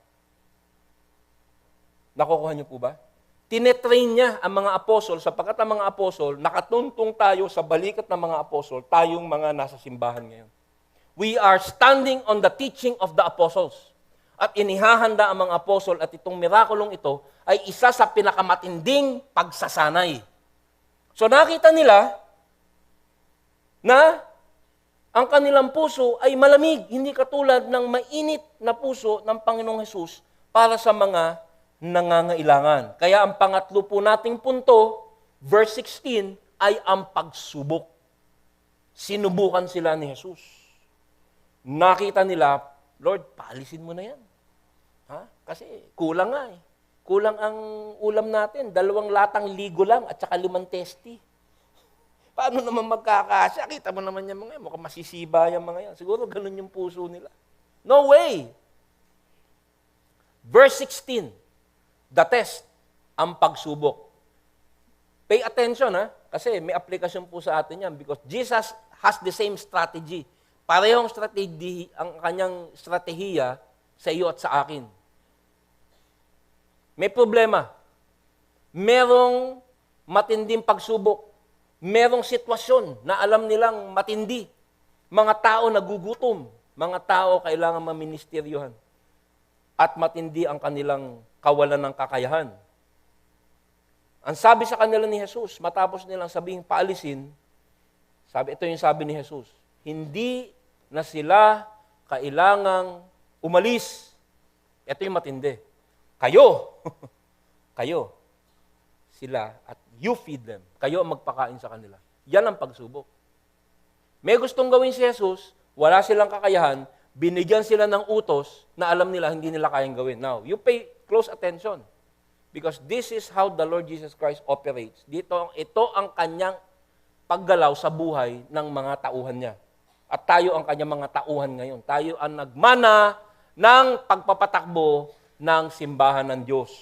Nakukuha niyo po ba? Tinetrain niya ang mga apostol sapagkat ang mga apostol, nakatuntong tayo sa balikat ng mga apostol, tayong mga nasa simbahan ngayon. We are standing on the teaching of the apostles. At inihahanda ang mga apostol at itong mirakulong ito ay isa sa pinakamatinding pagsasanay. So nakita nila na ang kanilang puso ay malamig, hindi katulad ng mainit na puso ng Panginoong Hesus para sa mga nangangailangan. Kaya ang pangatlo po nating punto, verse 16, ay ang pagsubok. Sinubukan sila ni Jesus. Nakita nila, Lord, paalisin mo na yan. Kasi kulang nga eh. Kulang ang ulam natin. 2 latang ligo lang at saka 5 testi. Paano naman magkakasya? Kita mo naman yan mga yan. Mukhang masisiba yung mga yan. Siguro ganun yung puso nila. No way! Verse 16. The test, ang pagsubok. Pay attention kasi may aplikasyon po sa atin yan because Jesus has the same strategy. Parehong strategy, ang kanyang strategiya sa iyo at sa akin. May problema. Merong matinding pagsubok. Merong sitwasyon na alam nilang matindi. Mga tao nagugutom. Mga tao kailangan maministeryohan. At matindi ang kanilang kawalan ng kakayahan. Ang sabi sa kanila ni Jesus, matapos nilang sabihin paalisin, ito yung sabi ni Jesus, hindi na sila kailangang umalis. Ito yung matindi. Kayo, sila, at you feed them. Kayo ang magpakain sa kanila. Yan ang pagsubok. May gustong gawin si Jesus, wala silang kakayahan, binigyan sila ng utos na alam nila hindi nila kayang gawin. Now, you pay close attention because this is how the Lord Jesus Christ operates. Ito ang kanyang paggalaw sa buhay ng mga tauhan niya. At tayo ang kanyang mga tauhan ngayon. Tayo ang nagmana ng pagpapatakbo ng simbahan ng Diyos.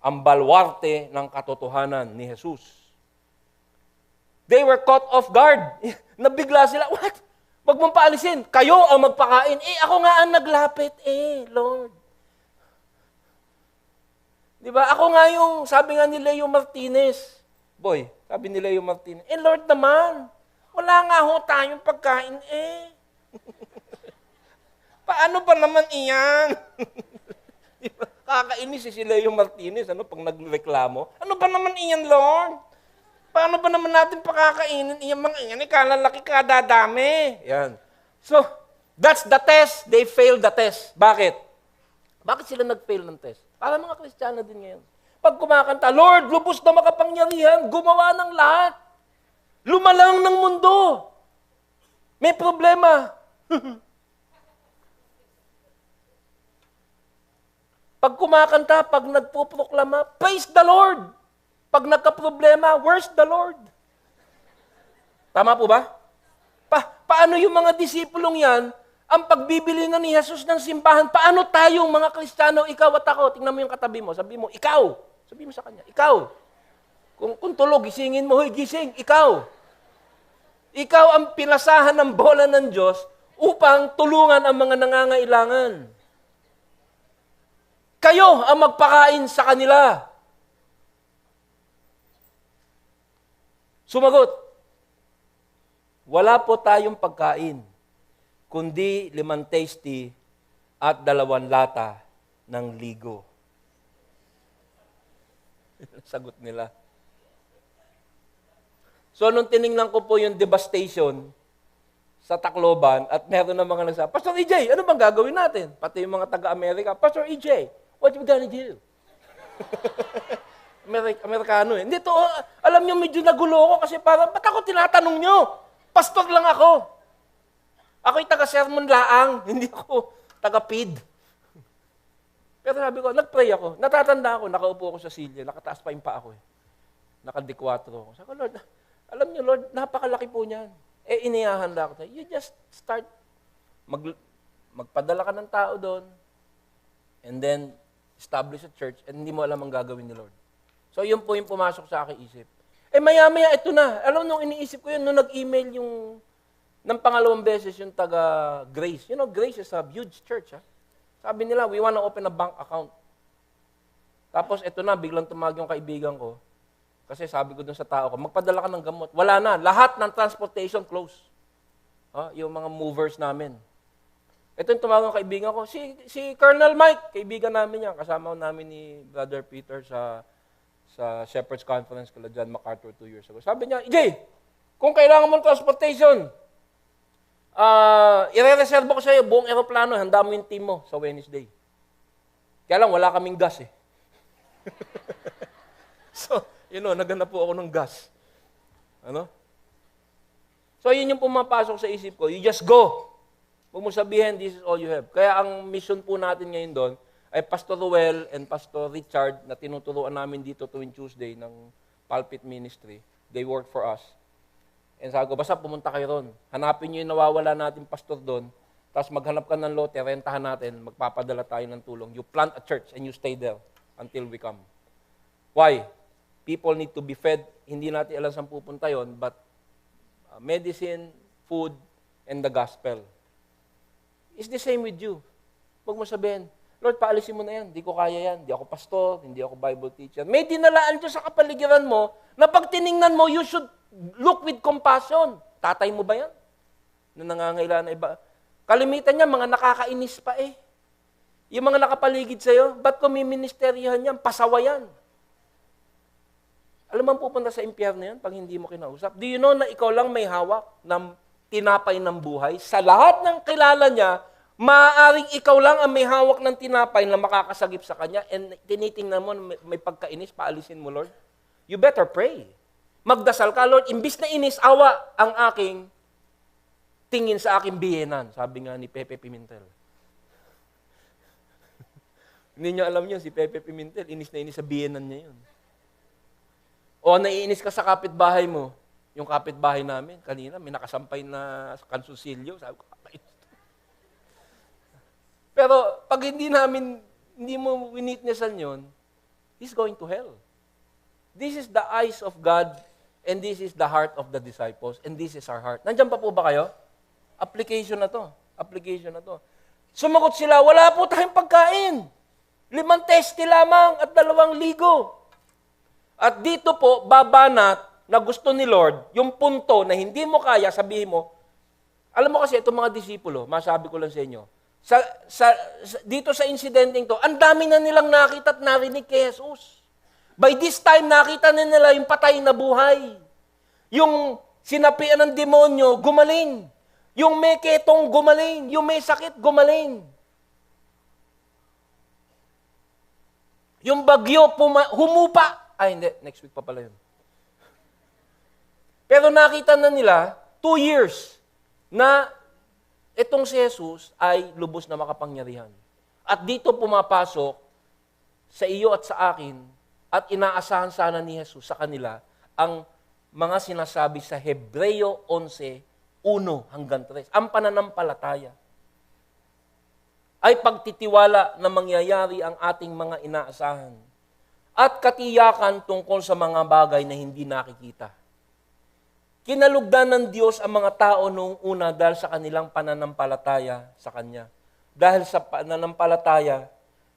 Ang balwarte ng katotohanan ni Jesus. They were caught off guard. Nabigla sila, what? Wag mong paalisin. Kayo ang magpakain. Ako nga ang naglapit. Lord. Diba? Ako nga yung, sabi nga ni Leo Martinez. Boy, sabi ni Leo Martinez, Lord naman, wala nga ho tayong pagkain Paano ba naman iyan? Diba? Kakainis si Leo Martinez, pag nagreklamo. Ano ba naman iyan, Lord? Paano ba naman natin pakakainin iyang mga iyan? Kalalaki ka, dadami. Yan. So, that's the test. They failed the test. Bakit? Bakit sila nag-fail ng test? Para mga Kristiyano din ngayon. Pag kumakanta, Lord, lubos na makapangyarihan, gumawa ng lahat. Lumalang ng mundo. May problema. Pag kumakanta, pag nagpuproklama, praise the Lord. Pag nagka-problema, where's the Lord? Tama po ba? Paano yung mga disipulong yan, ang pagbibili na ni Jesus ng simbahan, paano tayong mga Kristiyano, ikaw at ako, tingnan mo yung katabi mo, sabi mo, ikaw. Sabi mo sa kanya, ikaw. Kung tulog, gisingin mo, hoy, gising, ikaw. Ikaw ang pinasahan ng bola ng Diyos upang tulungan ang mga nangangailangan. Kayo ang magpakain sa kanila. Sumagot, wala po tayong pagkain, kundi 5 tasty at 2 lata ng ligo. Sagot nila. So, nung tiningnan ko po yung devastation sa Tacloban at meron na mga nagsabi, Pastor EJ, ano bang gagawin natin? Pati yung mga taga-Amerika, Pastor EJ, what you gonna do? Amerikano eh. Hindi to, alam nyo, medyo nagulo ko kasi parang, ba't ako tinatanong nyo? Pastor lang ako. Ako'y taga-sermon laang, hindi ako taga-pid. Pero sabi ko, nag-pray ako. Natatanda ako, nakaupo ako sa silya, nakataas pa yung paa ko eh. Naka-D4 ako. Sabi ko, Lord, alam niyo, Lord, napakalaki po niyan. Iniyahan lang ako. You just start, magpadala ka ng tao doon, and then, establish a church, and hindi mo alam ang gagawin ni Lord. So, yun po yung pumasok sa aking isip. Maya-maya, ito na. Alam nung iniisip ko yun, nung nag-email yung, ng pangalawang beses, yung taga-Grace. You know, Grace is a huge church, ha? Sabi nila, we want to open a bank account. Tapos, ito na, biglang tumawag yung kaibigan ko. Kasi sabi ko dun sa tao ko, magpadala ka ng gamot. Wala na. Lahat ng transportation close. Yung mga movers namin. Ito yung tumawag ng kaibigan ko. Si Colonel Mike, kaibigan namin yan. Kasama namin ni Brother Peter sa Shepherd's Conference kala John MacArthur 2 years ago. Sabi niya, EJ, kung kailangan mo ng transportation, ire-reserve ko sa iyo buong eroplano, handa mo yung team mo sa Wednesday. Kaya lang, wala kaming gas eh. So, naghanap po ako ng gas. So, yun yung pumapasok sa isip ko. You just go. Huwag mo sabihin, this is all you have. Kaya ang mission po natin ngayon doon, ay Pastor Ruel and Pastor Richard na tinuturuan namin dito tuwing Tuesday ng Pulpit Ministry. They work for us. And sabi ko, basta pumunta kayo ron. Hanapin nyo yung nawawala natin pastor doon. Tapos maghanap ka ng lote, rentahan natin, magpapadala tayo ng tulong. You plant a church and you stay there until we come. Why? People need to be fed. Hindi natin alam saan pupunta yon, but medicine, food, and the gospel. It's the same with you. Huwag mo sabihin, Lord, paalisin mo na yan. Hindi ko kaya yan. Hindi ako pastor, hindi ako Bible teacher. May dinalaan Diyos sa kapaligiran mo na pag tiningnan mo, you should look with compassion. Tatay mo ba yan? Na nangangailangan na iba. Kalimitan niya, mga nakakainis pa eh. Yung mga nakapaligid sa'yo, ba't kung may ministeryahan yan? Pasawa yan. Alam mo pupunta sa impyerno yan pag hindi mo kinausap? Do you know na ikaw lang may hawak ng tinapay ng buhay? Sa lahat ng kilala niya, maaaring ikaw lang ang may hawak ng tinapay na makakasagip sa kanya and tinitingnan mo may pagkainis, paalisin mo, Lord. You better pray. Magdasal ka, Lord, imbis na inis, awa ang aking tingin sa aking biyenan. Sabi nga ni Pepe Pimentel. Hindi niyo alam yun, si Pepe Pimentel, inis na inis sa biyenan niya yun. O naiinis ka sa kapitbahay mo, Yung kapitbahay namin, kanina, may nakasampay na kansusilyo. Sabi ko, kapait. Pero pag hindi mo winitnessan yun, he's going to hell. This is the eyes of God, and this is the heart of the disciples, and this is our heart. Nandiyan pa po ba kayo? Application na to. Application na to. Sumagot sila, wala po tayong pagkain. 5 testi lamang at 2 ligo. At dito po, babanat na gusto ni Lord, yung punto na hindi mo kaya, sabihin mo, alam mo kasi itong mga disipulo, masabi ko lang sa inyo, dito sa insidenteng to, ang dami na nilang nakita at narinig kay Jesus. By this time, nakita na nila yung patay na buhay. Yung sinapian ng demonyo, gumaling. Yung may ketong, gumaling. Yung may sakit, gumaling. Yung bagyo, humupa. Ay, hindi. Next week pa pala yun. Pero nakita na nila, 2 years, na itong si Jesus ay lubos na makapangyarihan. At dito pumapasok sa iyo at sa akin, at inaasahan sana ni Jesus sa kanila, ang mga sinasabi sa Hebreo 11:1 hanggang 3. Ang pananampalataya ay pagtitiwala na mangyayari ang ating mga inaasahan at katiyakan tungkol sa mga bagay na hindi nakikita. Kinalugdan ng Diyos ang mga tao noong una dahil sa kanilang pananampalataya sa Kanya. Dahil sa pananampalataya,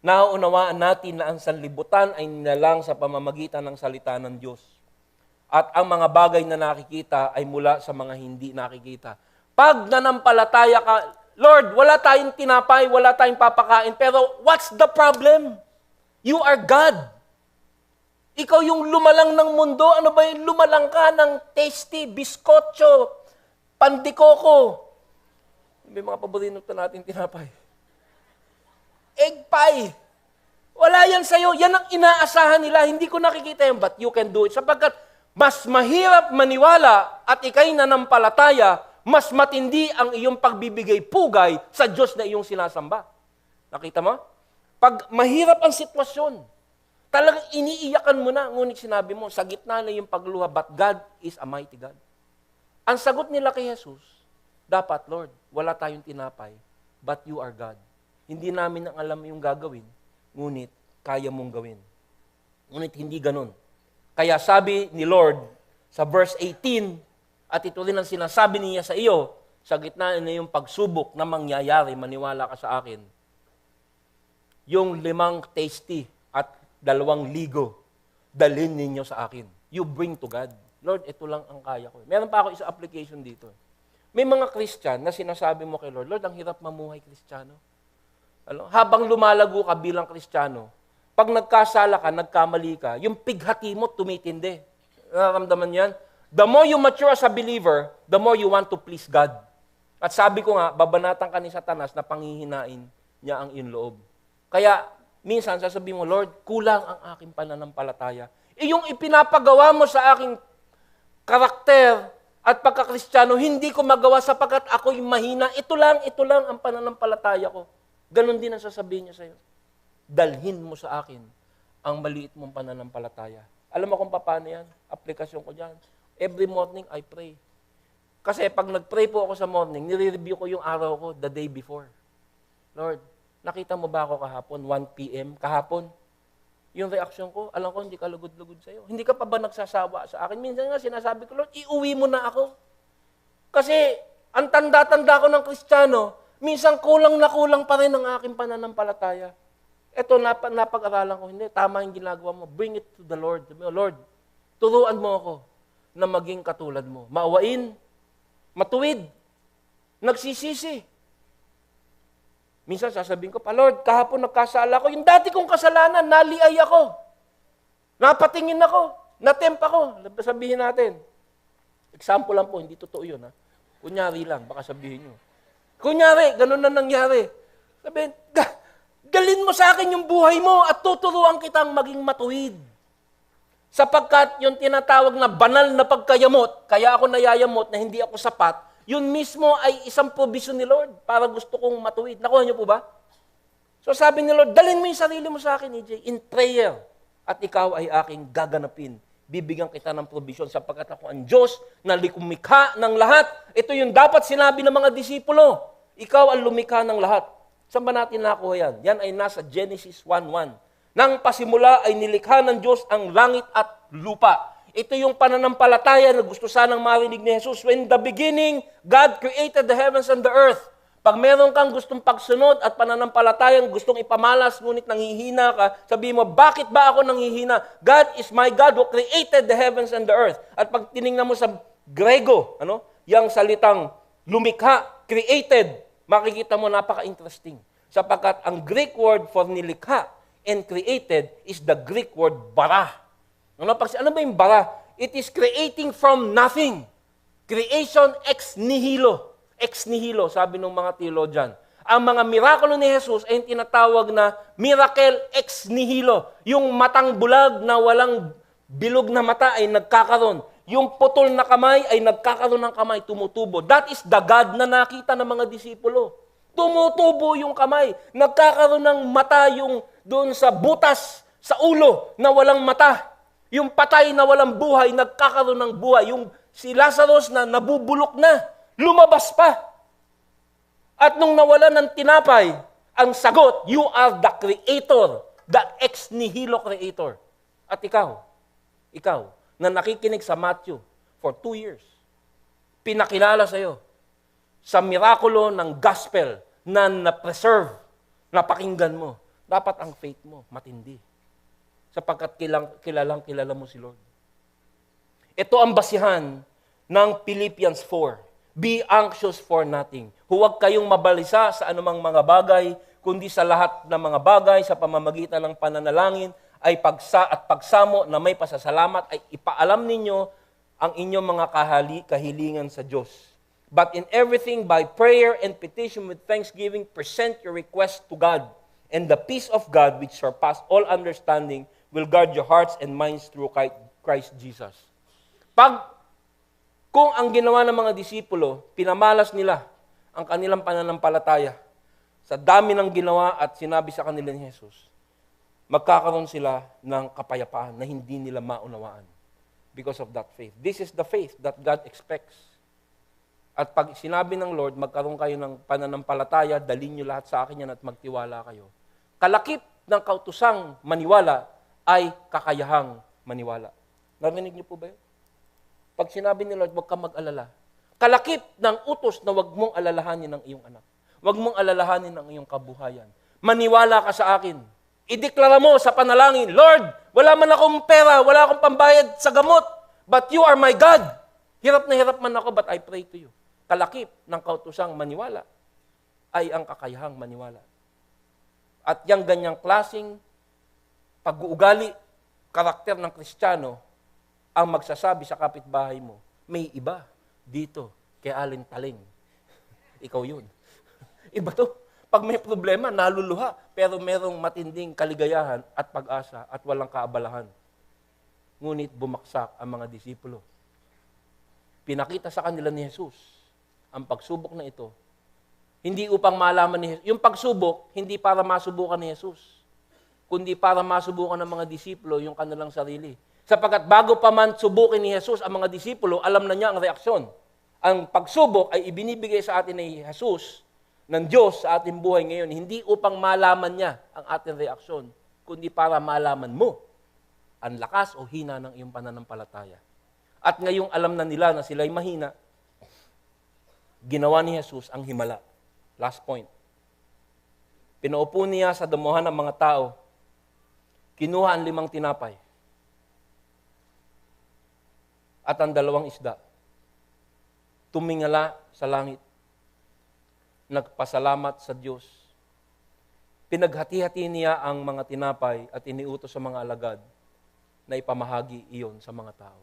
nauunawaan natin na ang sanlibutan ay nilalang sa pamamagitan ng salita ng Diyos. At ang mga bagay na nakikita ay mula sa mga hindi nakikita. Pag nanampalataya ka, Lord, wala tayong tinapay, wala tayong papakain, pero what's the problem? You are God. Ikaw yung lumalang ng mundo. Ano ba yung lumalang ka ng tasty, biskotso, pandikoko? May mga paborito natin tinapay. Egg pie. Wala yan sa'yo. Yan ang inaasahan nila. Hindi ko nakikita yan, but you can do it. Sapagkat mas mahirap maniwala at ikay nanampalataya, mas matindi ang iyong pagbibigay pugay sa Diyos na iyong sinasamba. Nakita mo? Pag mahirap ang sitwasyon, talagang iniiyakan mo na, ngunit sinabi mo, sa gitna na yung pagluha, but God is a mighty God. Ang sagot nila kay Jesus, dapat, Lord, wala tayong tinapay, but you are God. Hindi namin ang alam yung gagawin, ngunit kaya mong gawin. Ngunit hindi ganun. Kaya sabi ni Lord sa verse 18, at ito rin ang sinasabi niya sa iyo, sa gitna na yung pagsubok na mangyayari, maniwala ka sa akin, yung 5 tasty at 2 ligo, dalhin ninyo sa akin. You bring to God. Lord, ito lang ang kaya ko. Meron pa ako isang application dito. May mga Christian na sinasabi mo kay Lord, Lord, ang hirap mamuhay Kristiyano. Habang lumalago ka bilang Kristiyano, pag nagkasala ka, nagkamali ka, yung pighati mo tumitindi. Nararamdaman yan? The more you mature as a believer, the more you want to please God. At sabi ko nga, babanatan ka ni Satanas na panghihinain niya ang iyong loob. Kaya, minsan sasabihin mo, Lord, kulang ang aking pananampalataya. Yung ipinapagawa mo sa aking karakter at pagkakristyano, hindi ko magawa sapagkat ako'y mahina. Ito lang ang pananampalataya ko. Ganon din ang sasabihin niya sa'yo. Dalhin mo sa akin ang maliit mong pananampalataya. Alam mo kung paano yan? Aplikasyon ko dyan. Every morning, I pray. Kasi pag nag-pray po ako sa morning, nire-review ko yung araw ko the day before. Lord, nakita mo ba ako kahapon, 1 p.m. kahapon? Yung reaksyon ko, alam ko, hindi ka lugod-lugod sa'yo. Hindi ka pa ba nagsasawa sa akin? Minsan nga sinasabi ko, Lord, iuwi mo na ako. Kasi, ang tanda-tanda ko ng Kristiyano, minsan kulang na kulang pa rin ang aking pananampalataya. Ito, napag-aralan ko, hindi, tama yung ginagawa mo. Bring it to the Lord. Lord, turuan mo ako na maging katulad mo. Maawain, matuwid, nagsisisi. Minsan sasabihin ko pa, Lord, kahapon nagkasala ko, yung dati kong kasalanan, naliay ako. Napatingin ako, natempt ako. Sabihin natin. Example lang po, hindi totoo yun. Ha? Kunyari lang, baka sabihin nyo. Kunyari, ganun na nangyari. Sabihin, galin mo sa akin yung buhay mo at tuturuan kitang maging matuwid. Sapagkat yung tinatawag na banal na pagkayamot, kaya ako nayayamot na hindi ako sapat, yun mismo ay isang provision ni Lord para gusto kong matuwid. Nakuha niyo po ba? So sabi ni Lord, dalhin mo yung sarili mo sa akin, EJ, in prayer, at ikaw ay aking gaganapin. bibigyan kita ng provision sapagkat ako ang Diyos na lumikha ng lahat. Ito yung dapat sinabi ng mga disipulo. Ikaw ang lumikha ng lahat. Saan ba natin nakuha yan? Yan ay nasa Genesis 1:1. Nang pasimula ay nilikha ng Diyos ang langit at lupa. Ito yung pananampalataya na gusto sanang marinig ni Jesus. When the beginning, God created the heavens and the earth. Pag meron kang gustong pagsunod at pananampalatayang gustong ipamalas, ngunit nanghihina ka, sabihin mo, bakit ba ako nanghihina? God is my God who created the heavens and the earth. At pag tinignan mo sa Grego, yung salitang lumikha, created, makikita mo napaka-interesting. Sapagkat ang Greek word for nilikha and created is the Greek word bara. Ano ba yung bara? It is creating from nothing. Creation ex nihilo. Ex nihilo, sabi ng mga theologian. Ang mga mirakulo ni Jesus ay tinatawag na miracle ex nihilo. Yung matang bulag na walang bilog na mata ay nagkakaroon. Yung putol na kamay ay nagkakaroon ng kamay, tumutubo. That is the God na nakita ng mga disipulo. Tumutubo yung kamay. Nagkakaroon ng mata yung doon sa butas, sa ulo na walang mata. Yung patay na walang buhay, nagkakaroon ng buhay. Yung si Lazarus na nabubulok na, lumabas pa. At nung nawala ng tinapay, ang sagot, you are the creator, the ex nihilo creator. At ikaw, na nakikinig sa Matthew for 2 years, pinakilala sa'yo sa mirakulo ng gospel na na-preserve, napakinggan mo. Dapat ang faith mo matindi. Sapagkat kilala mo si Lord. Ito ang basihan ng Philippians 4. Be anxious for nothing. Huwag kayong mabalisa sa anumang mga bagay, kundi sa lahat ng mga bagay sa pamamagitan ng pananalangin ay pagsamo na may pasasalamat ay ipaalam ninyo ang inyong mga kahilingan sa Diyos. But in everything by prayer and petition with thanksgiving, present your request to God, and the peace of God which surpasses all understanding will guard your hearts and minds through Christ Jesus. Kung ang ginawa ng mga disipulo, pinamalas nila ang kanilang pananampalataya sa dami ng ginawa at sinabi sa kanila ni Jesus, magkakaroon sila ng kapayapaan na hindi nila maunawaan because of that faith. This is the faith that God expects. At pag sinabi ng Lord, magkaroon kayo ng pananampalataya, dalhin nyo lahat sa akin yan at magtiwala kayo. Kalakip ng kautusang maniwala ay kakayahang maniwala. Narinig niyo po ba yun? Pag sinabi ni Lord, huwag kang mag-alala. Kalakip ng utos na huwag mong alalahanin ang iyong anak. Huwag mong alalahanin ang iyong kabuhayan. Maniwala ka sa akin. Ideklara mo sa panalangin, Lord, wala man akong pera, wala akong pambayad sa gamot, but you are my God. Hirap na hirap man ako, but I pray to you. Kalakip ng kautusang maniwala ay ang kakayahang maniwala. At yung ganyang klaseng pag-uugali, karakter ng Kristiyano, ang magsasabi sa kapitbahay mo, may iba dito kay Alin Taling. Ikaw yun. Iba to. Pag may problema, naluluha, pero merong matinding kaligayahan at pag-asa at walang kaabalahan. Ngunit bumaksak ang mga disipulo. Pinakita sa kanila ni Jesus ang pagsubok na ito. Hindi upang malaman ni Jesus. Yung pagsubok, hindi para masubukan ni Jesus, kundi para masubukan ng mga disipulo yung kanilang sarili. Sapagkat bago pa man subukin ni Jesus ang mga disipulo, alam na niya ang reaksyon. Ang pagsubok ay ibinibigay sa atin ni Jesus, ng Diyos sa ating buhay ngayon, hindi upang malaman niya ang ating reaksyon, kundi para malaman mo ang lakas o hina ng iyong pananampalataya. At ngayong alam na nila na sila'y mahina, ginawa ni Jesus ang himala. Last point. Pinaupo niya sa damuhan ng mga tao, kinuha ang 5 tinapay at ang 2 isda. Tumingala sa langit. Nagpasalamat sa Diyos. Pinaghati-hati niya ang mga tinapay at iniutos sa mga alagad na ipamahagi iyon sa mga tao.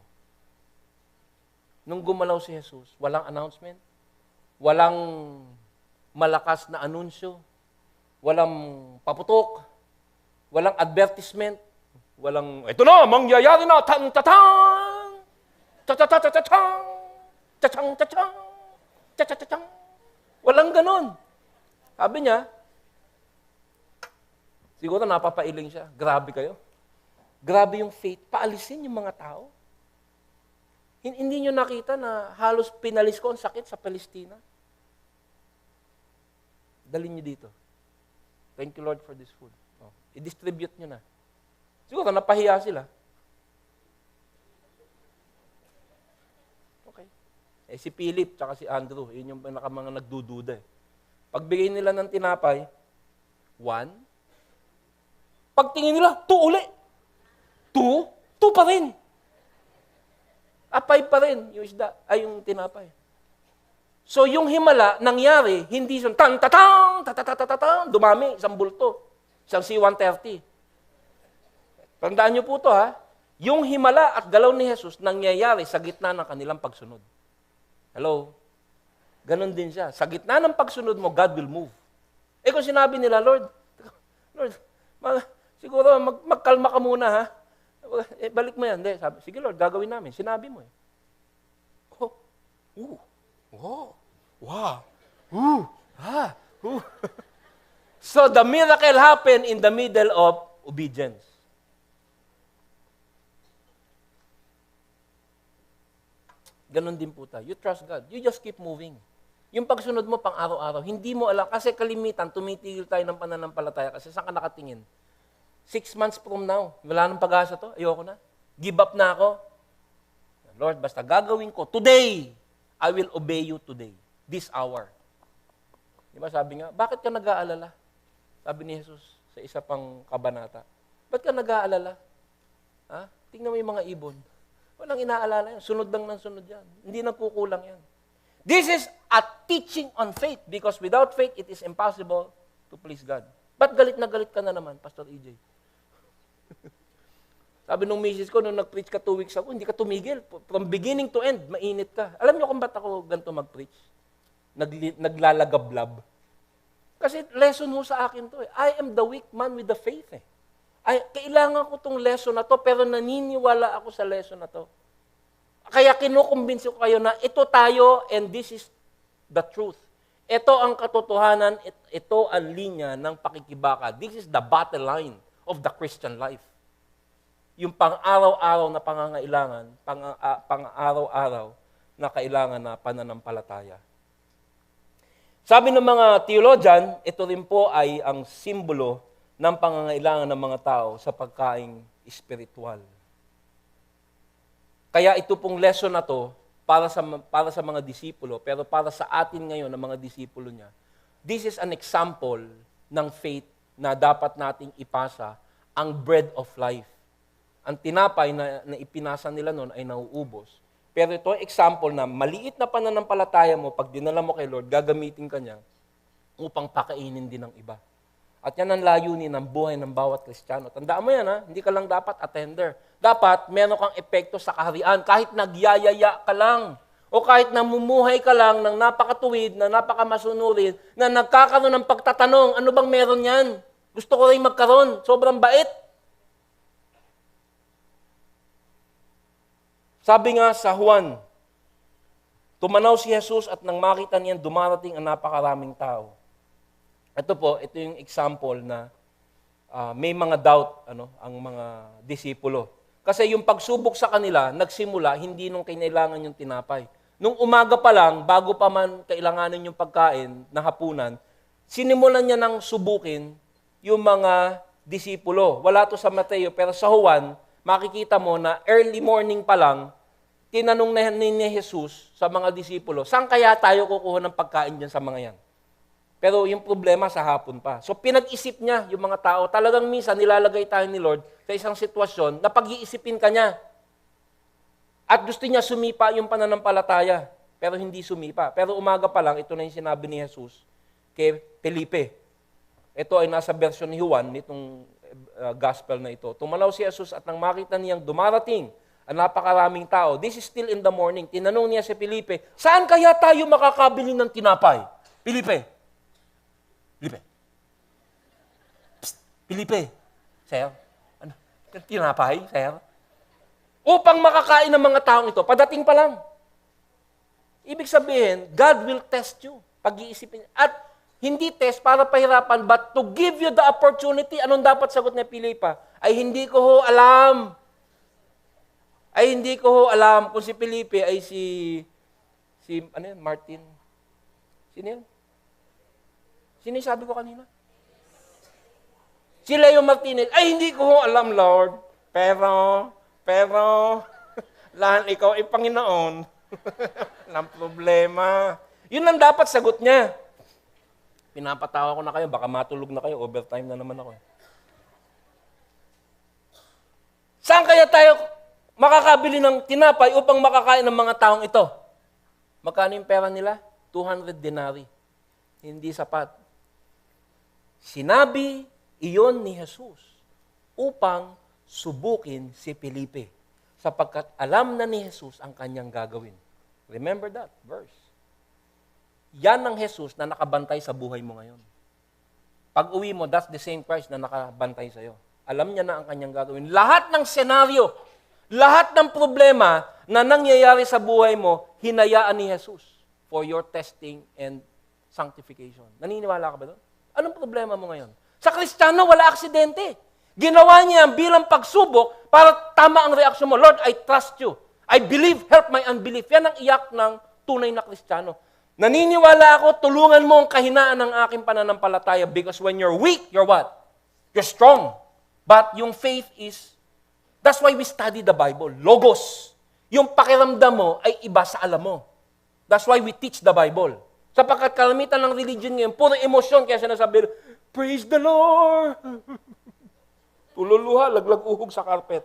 Nung gumalaw si Jesus, walang announcement, walang malakas na anunsyo, walang paputok, walang advertisement, walang, ito na, mangyayari na, tang-tatang, ta-ta-ta-ta-tang, ta-tang-tatang, ta-ta-tatang. Walang ganon. Sabi niya, siguro napapailing siya. Grabe kayo. Grabe yung faith. Paalisin yung mga tao. Hindi nyo nakita na halos pinalis ko ang sakit sa Palestina? Dalhin nyo dito. Thank you, Lord, for this food. Oh, i-distribute nyo na. Siguro, napahiya sila. Okay. Si Philip, tsaka si Andrew, yun yung mga nagdududa. Pagbigay nila ng tinapay, 1. Pagtingin nila, 2 uli. 2 pa rin. 5 pa rin yung isda, yung tinapay. So yung himala, nangyari, hindi siya, dumami, isang bulto, isang C-130. Tandaan niyo po ito, ha? Yung himala at galaw ni Jesus, nangyayari sa gitna ng kanilang pagsunod. Hello? Ganon din siya. Sa gitna ng pagsunod mo, God will move. Kung sinabi nila, Lord, siguro magkalma ka muna, ha? Balik mo yan. Hindi, sabi, sige Lord, gagawin namin. Sinabi mo eh. Wow. So the miracle happened in the middle of obedience. Ganon din po tayo. You trust God. You just keep moving. Yung pagsunod mo pang araw-araw, hindi mo alam. Kasi kalimitan, tumitigil tayo ng pananampalataya. Kasi saan ka nakatingin? 6 months from now, wala nang pag-asa to. Ayoko na. Give up na ako. Lord, basta gagawin ko. Today, I will obey you today. This hour. Di ba sabi nga, bakit ka nag-aalala? Sabi ni Jesus sa isa pang kabanata. Ba't ka nag-aalala? Ha? Tingnan mo yung mga ibon. Walang inaalala yan. Sunod lang ng sunod yan. Hindi nagkukulang yan. This is a teaching on faith because without faith, it is impossible to please God. Ba't galit na galit ka na naman, Pastor EJ? Sabi nung misis ko, nung nag-preach ka 2 weeks ago, hindi ka tumigil. From beginning to end, mainit ka. Alam niyo kung ba't ako ganito mag-preach? Naglalagablab. Kasi lesson ho sa akin to eh. I am the weak man with the faith eh. Kailangan ko tong lesson na to, pero naniniwala ako sa lesson na to. Kaya kinukumbinsi ko kayo na ito tayo and this is the truth. Ito ang katotohanan, ito ang linya ng pakikibaka. This is the battle line of the Christian life. Yung pang-araw-araw na pangangailangan, pang-araw-araw na kailangan na pananampalataya. Sabi ng mga theologian, ito rin po ay ang simbolo ng pangangailangan ng mga tao sa pagkaing espiritual. Kaya ito pong lesson na to, para sa mga disipulo, pero para sa atin ngayon, ng mga disipulo niya, this is an example ng faith na dapat nating ipasa, ang bread of life. Ang tinapay na ipinasa nila noon ay nauubos. Pero ito ay example na maliit na pananampalataya mo, pag dinala mo kay Lord, gagamitin ka niya upang pakainin din ng iba. At yan ang layunin ng buhay ng bawat Kristiyano. Tandaan mo yan, ha? Hindi ka lang dapat attender. Dapat meron kang epekto sa kaharian. Kahit nagyayaya ka lang, o kahit namumuhay ka lang ng napakatuwid, na napakamasunurin, na nagkakaroon ng pagtatanong, ano bang meron yan? Gusto ko rin magkaroon. Sobrang bait. Sabi nga sa Juan, tumanaw si Jesus at nang makita niyan dumarating ang napakaraming tao. Ito yung example na may mga doubt ang mga disipulo. Kasi yung pagsubok sa kanila, nagsimula hindi nung kinailangan yung tinapay. Nung umaga pa lang, bago pa man kailanganin yung pagkain na hapunan, sinimulan niya nang subukin yung mga disipulo. Wala to sa Mateo, pero sa Juan, makikita mo na early morning pa lang, tinanong ni Jesus sa mga disipulo, saan kaya tayo kukuha ng pagkain dyan sa mga yan? Pero yung problema sa hapon pa. So pinag-isip niya yung mga tao. Talagang minsan nilalagay tayo ni Lord sa isang sitwasyon na pag-iisipin ka niya. At gusto niya sumipa yung pananampalataya. Pero hindi sumipa. Pero umaga pa lang, ito na yung sinabi ni Jesus kay Felipe. Ito ay nasa version ni Juan, nitong gospel na ito. Tumalaw si Jesus at nang makita niyang dumarating ang napakaraming tao. This is still in the morning. Tinanong niya si Felipe, saan kaya tayo makakabili ng tinapay? Felipe. Felipe. Sir, ano? Tinapay, sir? Upang makakain ng mga taong ito, padating pa lang. Ibig sabihin, God will test you. Pag-iisipin. At hindi test para pahirapan, but to give you the opportunity, anong dapat sagot ni Filipa? Ay hindi ko ho alam. Ay hindi ko ho alam kung si Felipe ay ano yun, Martin. Sino yun? Sino yung sabi ko kanina? Si Leo Martinez. Ay hindi ko ho alam, Lord. Pero, lahat ikaw ay Panginoon. Walang problema. Yun ang dapat sagot niya. Pinapatawa ko na kayo, baka matulog na kayo, overtime na naman ako. Saan kaya tayo makakabili ng tinapay upang makakain ng mga taong ito? Magkano yung pera nila? 200 denari. Hindi sapat. Sinabi iyon ni Jesus upang subukin si Felipe sapagkat alam na ni Jesus ang kanyang gagawin. Remember that verse. Yan ang Jesus na nakabantay sa buhay mo ngayon. Pag uwi mo, that's the same Christ na nakabantay sa'yo. Alam niya na ang kanyang gagawin. Lahat ng senaryo, lahat ng problema na nangyayari sa buhay mo, hinayaan ni Jesus for your testing and sanctification. Naniniwala ka ba doon? Anong problema mo ngayon? Sa Kristiyano, wala aksidente. Ginawa niya bilang pagsubok para tama ang reaksyon mo. Lord, I trust you. I believe, help my unbelief. Yan ang iyak ng tunay na Kristiyano. Naniniwala ako, tulungan mo ang kahinaan ng aking pananampalataya because when you're weak, you're what? You're strong. But yung faith is, that's why we study the Bible. Logos. Yung pakiramdam mo ay iba sa alam mo. That's why we teach the Bible. Sapagkat kalamitan ng religion ngayon, puro emosyon kaya sinasabi, praise the Lord. Tululuha, laglag-uhog sa carpet.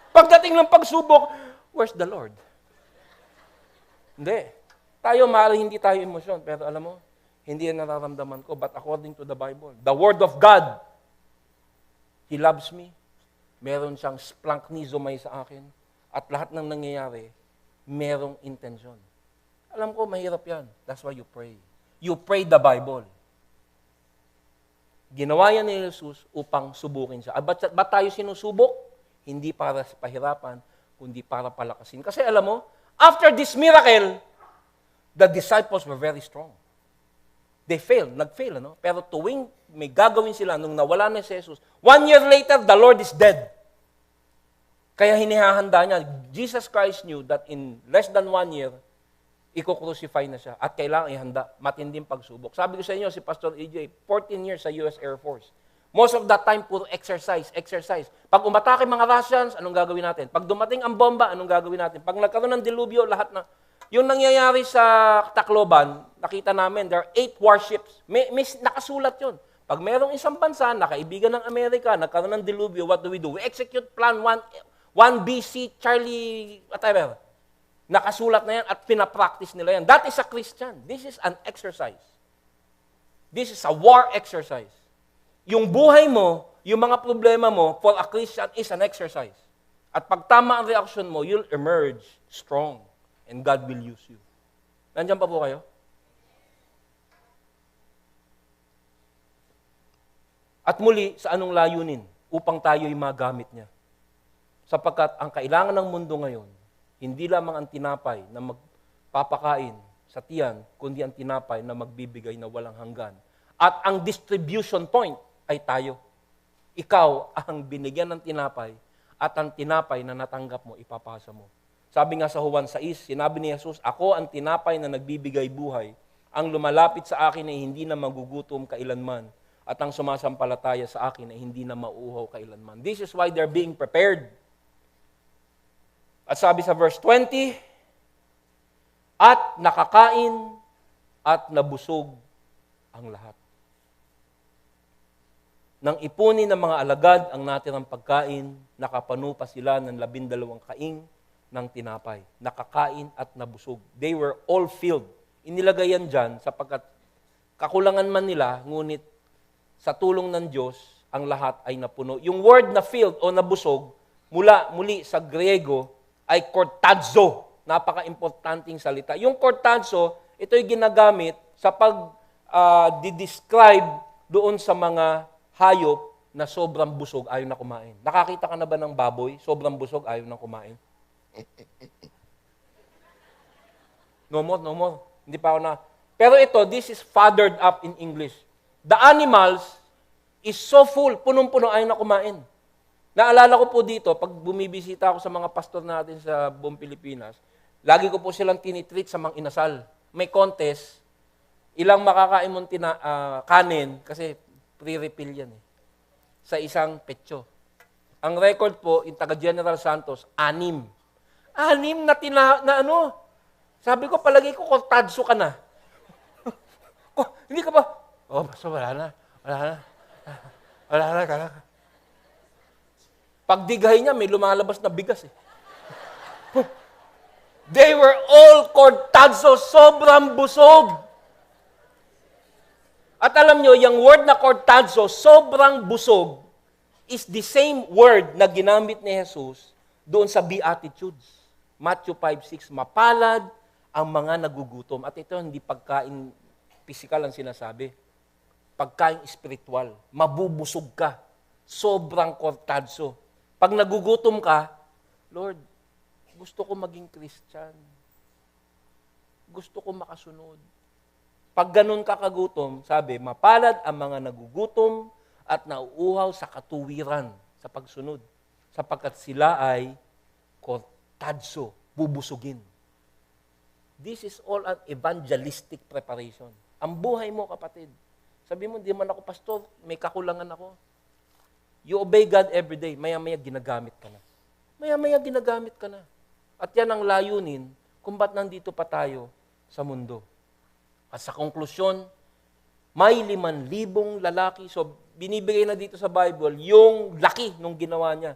Pagdating ng pagsubok, where's the Lord? Hindi. Tayo, maaaring hindi tayo emosyon, pero alam mo, hindi yan nararamdaman ko, but according to the Bible, the Word of God, He loves me, meron siyang splanknizomai sa akin, at lahat ng nangyayari, merong intensyon. Alam ko, mahirap yan. That's why you pray. You pray the Bible. Ginawa yan ni Jesus upang subukin siya. Ba't tayo sinusubok? Hindi para sa pahirapan, kundi para palakasin. Kasi alam mo, after this miracle, the disciples were very strong. They failed, nag-fail, ano? Pero tuwing may gagawin sila nung nawala na si Jesus, 1 year later, the Lord is dead. Kaya hinihahanda niya. Jesus Christ knew that in less than 1 year, iko-crucify na siya at kailangan ihanda, matinding pagsubok. Sabi ko sa inyo, si Pastor EJ, 14 years sa US Air Force. Most of that time, puro exercise. Pag umatake mga Russians, anong gagawin natin? Pag dumating ang bomba, anong gagawin natin? Pag nagkaroon ng dilubyo, lahat na. Yung nangyayari sa Tacloban, nakita namin, there are 8 warships. May nakasulat yun. Pag merong isang bansa, nakaibigan ng Amerika, nagkaroon ng dilubyo, what do? We execute plan 1 BC, Charlie, whatever. Nakasulat na yan at pinapractice nila yan. That is a Christian. This is an exercise. This is a war exercise. Yung buhay mo, yung mga problema mo, for a Christian is an exercise. At pag tama ang reaction mo, you'll emerge strong and God will use you. Nandiyan pa po kayo? At muli, sa anong layunin? Upang tayo'y magamit niya. Sapagkat ang kailangan ng mundo ngayon, hindi lamang ang tinapay na magpapakain sa tiyan, kundi ang tinapay na magbibigay na walang hanggan. At ang distribution point ay tayo. Ikaw ang binigyan ng tinapay at ang tinapay na natanggap mo, ipapasa mo. Sabi nga sa Juan 6, sinabi ni Jesus, ako ang tinapay na nagbibigay buhay. Ang lumalapit sa akin ay hindi na magugutom kailanman at ang sumasampalataya sa akin ay hindi na mauuhaw kailanman. This is why they're being prepared. At sabi sa verse 20, at nakakain at nabusog ang lahat. Nang ipunin ng mga alagad ang natirang pagkain, nakapanupa sila ng 12 kaing ng tinapay. Nakakain at nabusog. They were all filled. Inilagay yan dyan sapagkat kakulangan man nila, ngunit sa tulong ng Diyos, ang lahat ay napuno. Yung word na filled o nabusog, muli sa Griego, ay kortazo. Napaka-importanting salita. Yung kortazo, ito'y ginagamit sa pag-describe doon sa mga hayop na sobrang busog, ayaw na kumain. Nakakita ka na ba ng baboy? Sobrang busog, ayaw na kumain. No more. Hindi pa ako na. Pero ito, this is fathered up in English. The animals is so full, punong-puno, ayaw na kumain. Naalala ko po dito, pag bumibisita ako sa mga pastor natin sa buong Pilipinas, lagi ko po silang tinitreat sa mga inasal. May contest, ilang makakain mong kanin, kasi pre-refill yan sa isang petso. Ang record po, yung taga General Santos, 6. 6 na ano. Sabi ko, palagi ko, kortadso ka na. Hindi ka ba? Basta wala na. Wala na. Pagdigay niya, may lumalabas na bigas They were all cortadso, sobrang busog. At alam nyo, yung word na cortadso, sobrang busog, is the same word na ginamit ni Jesus doon sa Beatitudes. Matthew 5:6, mapalad ang mga nagugutom. At ito, hindi pagkain physical ang sinasabi. Pagkain spiritual. Mabubusog ka. Sobrang cortadso. Pag nagugutom ka, Lord, gusto ko maging Christian. Gusto ko makasunod. Pag ganun ka kagutom, sabi, mapalad ang mga nagugutom at nauuhaw sa katuwiran, sa pagsunod. Sapagkat sila ay cortadso, bubusugin. This is all an evangelistic preparation. Ang buhay mo, kapatid. Sabi mo, di man ako pastor, may kakulangan ako. You obey God every day, maya-maya ginagamit ka na. Maya-maya ginagamit ka na. At yan ang layunin kung ba't nandito pa tayo sa mundo. At sa konklusyon, may 5,000 lalaki. So, binibigay na dito sa Bible yung laki nung ginawa niya.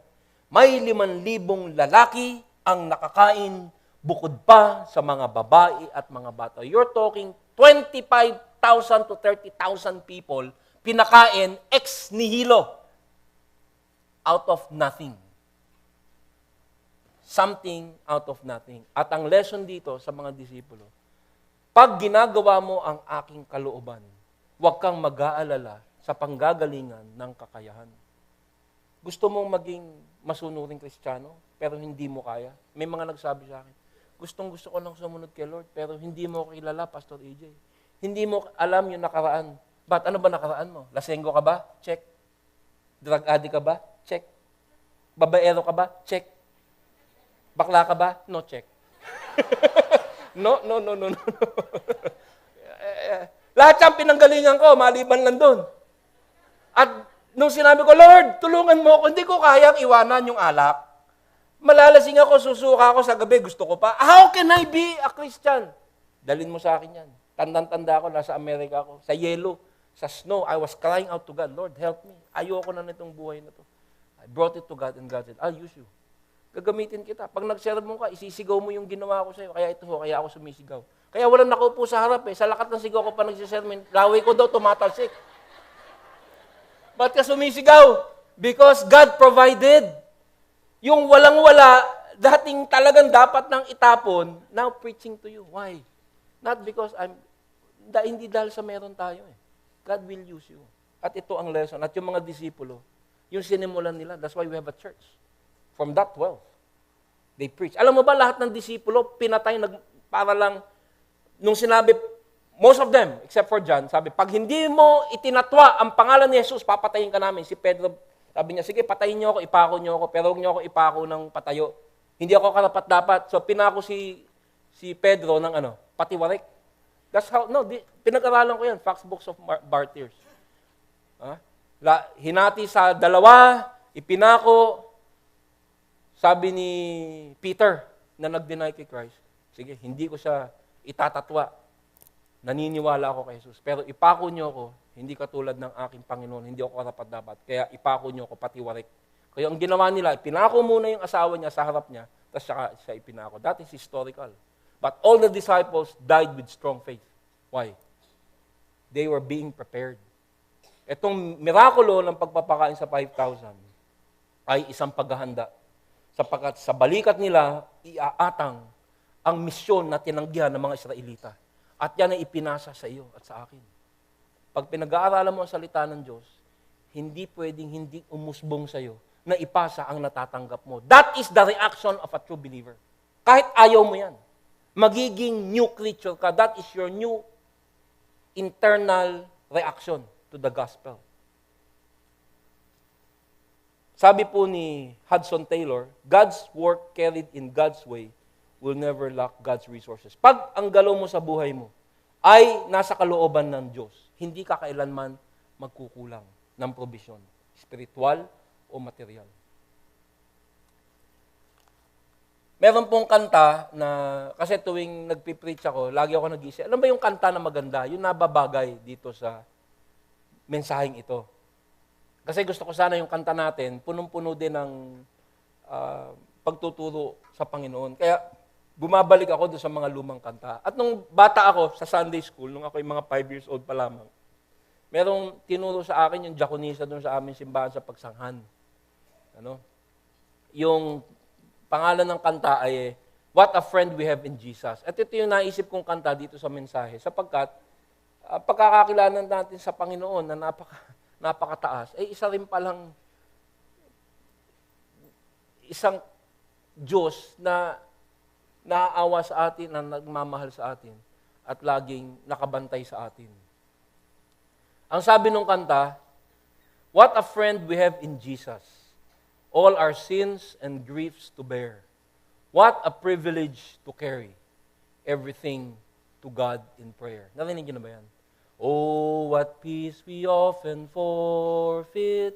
May 5,000 lalaki ang nakakain bukod pa sa mga babae at mga bata. You're talking 25,000 to 30,000 people pinakain ex nihilo out of nothing. Something out of nothing. At ang lesson dito sa mga disipulo, pag ginagawa mo ang aking kalooban, huwag kang mag-aalala sa panggagalingan ng kakayahan. Gusto mong maging masunuring Kristiyano, pero hindi mo kaya? May mga nagsabi sa akin, gusto ko lang sumunod kay Lord, pero hindi mo ko kilala, Pastor AJ. Hindi mo alam yung nakaraan. Ano ba nakaraan mo? Lasenggo ka ba? Check. Drug addict ka ba? Check. Babaero ka ba? Check. Bakla ka ba? No, check. No. Lahat siyang pinanggalingan ko, maliban lang doon. At nung sinabi ko, Lord, tulungan mo ako, hindi ko kayang iwanan yung alak. Malalasing ako, susuka ako sa gabi, gusto ko pa. How can I be a Christian? Dalin mo sa akin yan. Tandang-tanda ako, nasa Amerika ako, sa yelo, sa snow, I was crying out to God, Lord, help me. Ayoko na nitong buhay na to. I brought it to God and God said, I'll use you. Gagamitin kita. Pag nag-sermon ka, isisigaw mo yung ginawa ko sa'yo. Kaya kaya ako sumisigaw. Kaya walang nakaupo sa harap Sa lakat ng sigaw ko pa nagsisermon, laway ko daw tumatalsik. Ba't ka sumisigaw? Because God provided. Yung walang-wala, dating talagang dapat nang itapon, now preaching to you. Why? Not because hindi dahil sa meron tayo God will use you. At ito ang lesson. At yung mga disipulo, yung sinimulan nila, that's why we have a church. From that 12, they preach. Alam mo ba, lahat ng disipulo, pinatay, para lang, nung sinabi, most of them, except for John, sabi, pag hindi mo itinatwa ang pangalan ni Jesus, papatayin ka namin. Si Pedro, sabi niya, sige, patayin niyo ako, ipako niyo ako, pero huwag niyo ako ipako ng patayo. Hindi ako karapat-dapat. So, pinako si Pedro ng patiwarik. That's how, pinag-aralan ko yan, Facts Books of Martyrs. Hinati sa 2, ipinako. Sabi ni Peter na nag-deny kay Christ, sige, hindi ko siya itatatwa. Naniniwala ako kay Jesus. Pero ipako niyo ako, hindi katulad ng aking Panginoon, hindi ako karapat-dapat. Kaya ipako niyo ako patiwarik. Kaya ang ginawa nila, ipinako muna yung asawa niya sa harap niya, tapos siya ipinako. That is historical. But all the disciples died with strong faith. Why? They were being prepared. Itong mirakulo ng pagpapakain sa 5,000 ay isang paghahanda. Sapagkat sa balikat nila, iaatang ang misyon na tinanggihan ng mga Israelita. At yan ay ipinasa sa iyo at sa akin. Pag pinag-aaralan mo ang salita ng Diyos, hindi pwedeng hindi umusbong sa iyo na ipasa ang natatanggap mo. That is the reaction of a true believer. Kahit ayaw mo yan. Magiging new creature ka. That is your new internal reaction to the gospel. Sabi po ni Hudson Taylor, God's work carried in God's way will never lack God's resources. Pag ang galaw mo sa buhay mo ay nasa kalooban ng Diyos, hindi ka kailanman magkukulang ng provision, spiritual o material. Meron pong kanta na, kasi tuwing nagpipreach ako, lagi ako nag-iisip, alam ba yung kanta na maganda, yung nababagay dito sa mensaheng ito. Kasi gusto ko sana yung kanta natin, punong-puno din ng pagtuturo sa Panginoon. Kaya bumabalik ako doon sa mga lumang kanta. At nung bata ako sa Sunday school, nung ako yung mga 5 years old pa lamang, merong tinuro sa akin yung diakonisa doon sa aming simbahan sa pagsanghan. Yung pangalan ng kanta ay What a Friend We Have in Jesus. At ito yung naisip kong kanta dito sa mensahe sapagkat pagkakakilanan natin sa Panginoon na napakataas, ay isa rin palang isang Diyos na naaawa sa atin, na nagmamahal sa atin, at laging nakabantay sa atin. Ang sabi ng kanta, What a friend we have in Jesus, all our sins and griefs to bear. What a privilege to carry everything to God in prayer. Narinig niyo na ba yan? Oh, what peace we often forfeit.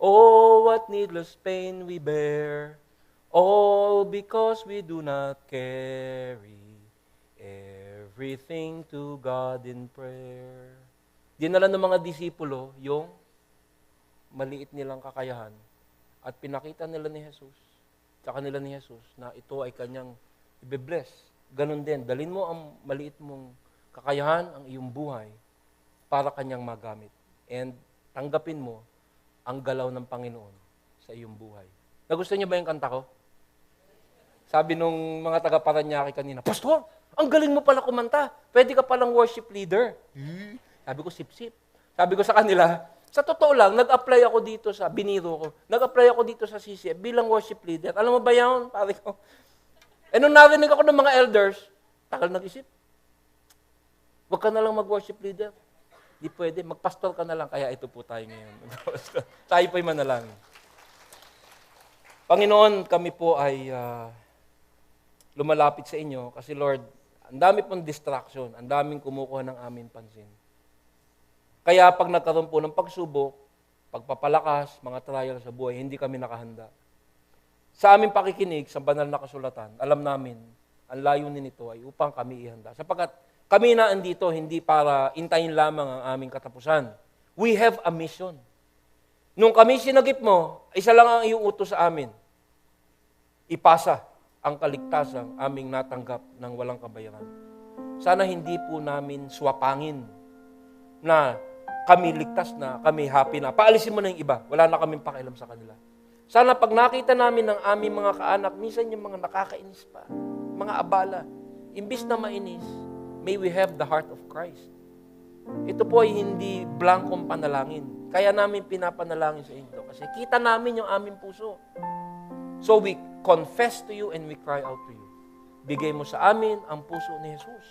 Oh, what needless pain we bear. All because we do not carry everything to God in prayer. Dinala ng mga disipulo yung maliit nilang kakayahan at pinakita nila ni Jesus, tsaka nila ni Jesus na ito ay kanyang ibe-bless. Ganon din, dalhin mo ang maliit mong kakayahan, ang iyong buhay, para kanyang magamit. And tanggapin mo ang galaw ng Panginoon sa iyong buhay. Nagustuhan niyo ba yung kanta ko? Sabi nung mga taga-Paranaque kanina, Pastor, ang galing mo pala kumanta. Pwede ka palang worship leader. Sabi ko, sip-sip. Sabi ko sa kanila, sa totoo lang, nag-apply ako dito sa, biniro ko, nag-apply ako dito sa CCF bilang worship leader. Alam mo ba yan? Pare ko. Eh nung narinig ako ng mga elders, tagal nag-isip. Huwag ka na lang mag-worship leader. Di pwede, magpastor ka na lang. Kaya ito po tayo ngayon. Tayo po'y manalangin. Panginoon, kami po ay lumalapit sa inyo kasi Lord, ang dami pong distraction, ang daming kumukuha ng aming pansin. Kaya pag nagkaroon po ng pagsubok, pagpapalakas, mga trial sa buhay, hindi kami nakahanda. Sa aming pakikinig sa banal na kasulatan, alam namin, ang layunin nito ay upang kami ihanda. Sapagkat kami na andito, hindi para intayin lamang ang aming katapusan. We have a mission. Nung kami sinagip mo, isa lang ang iyong utos sa amin. Ipasa ang kaligtasang aming natanggap ng walang kabayaran. Sana hindi po namin swapangin na kami ligtas na, kami happy na. Paalisin mo na yung iba. Wala na kaming pakialam sa kanila. Sana pag nakita namin ng aming mga kaanak, minsan yung mga nakakainis pa, mga abala, imbis na mainis, may we have the heart of Christ. Ito po ay hindi blankong panalangin. Kaya namin pinapanalangin sa inyo kasi kita namin yung aming puso. So we confess to you and we cry out to you. Bigay mo sa amin ang puso ni Jesus.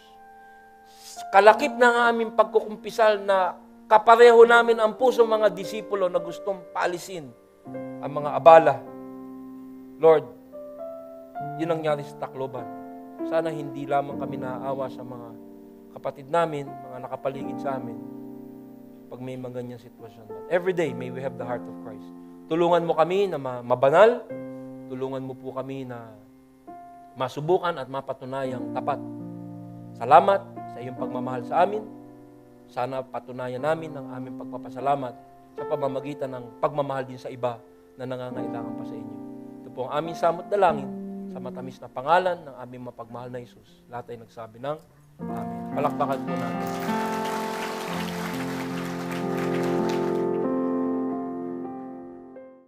Kalakip ng aming pagkukumpisal na kapareho namin ang puso mga disipulo na gustong paalisin ang mga abala. Lord, yun ang nangyari sa Tacloban. Sana hindi lamang kami naaawa sa mga kapatid namin, mga nakapaligid sa amin, pag may mga ganyang sitwasyon. But every day, may we have the heart of Christ. Tulungan mo kami na mabanal, tulungan mo po kami na masubukan at mapatunayang tapat. Salamat sa iyong pagmamahal sa amin. Sana patunayan namin ang aming pagpapasalamat sa pamamagitan ng pagmamahal din sa iba na nangangailangan pa sa inyo. Ito po ang aming samot dalangin sa matamis na pangalan ng aming mapagmahal na Jesus. Lahat ay nagsabi ng Amen. Palakpakan po natin.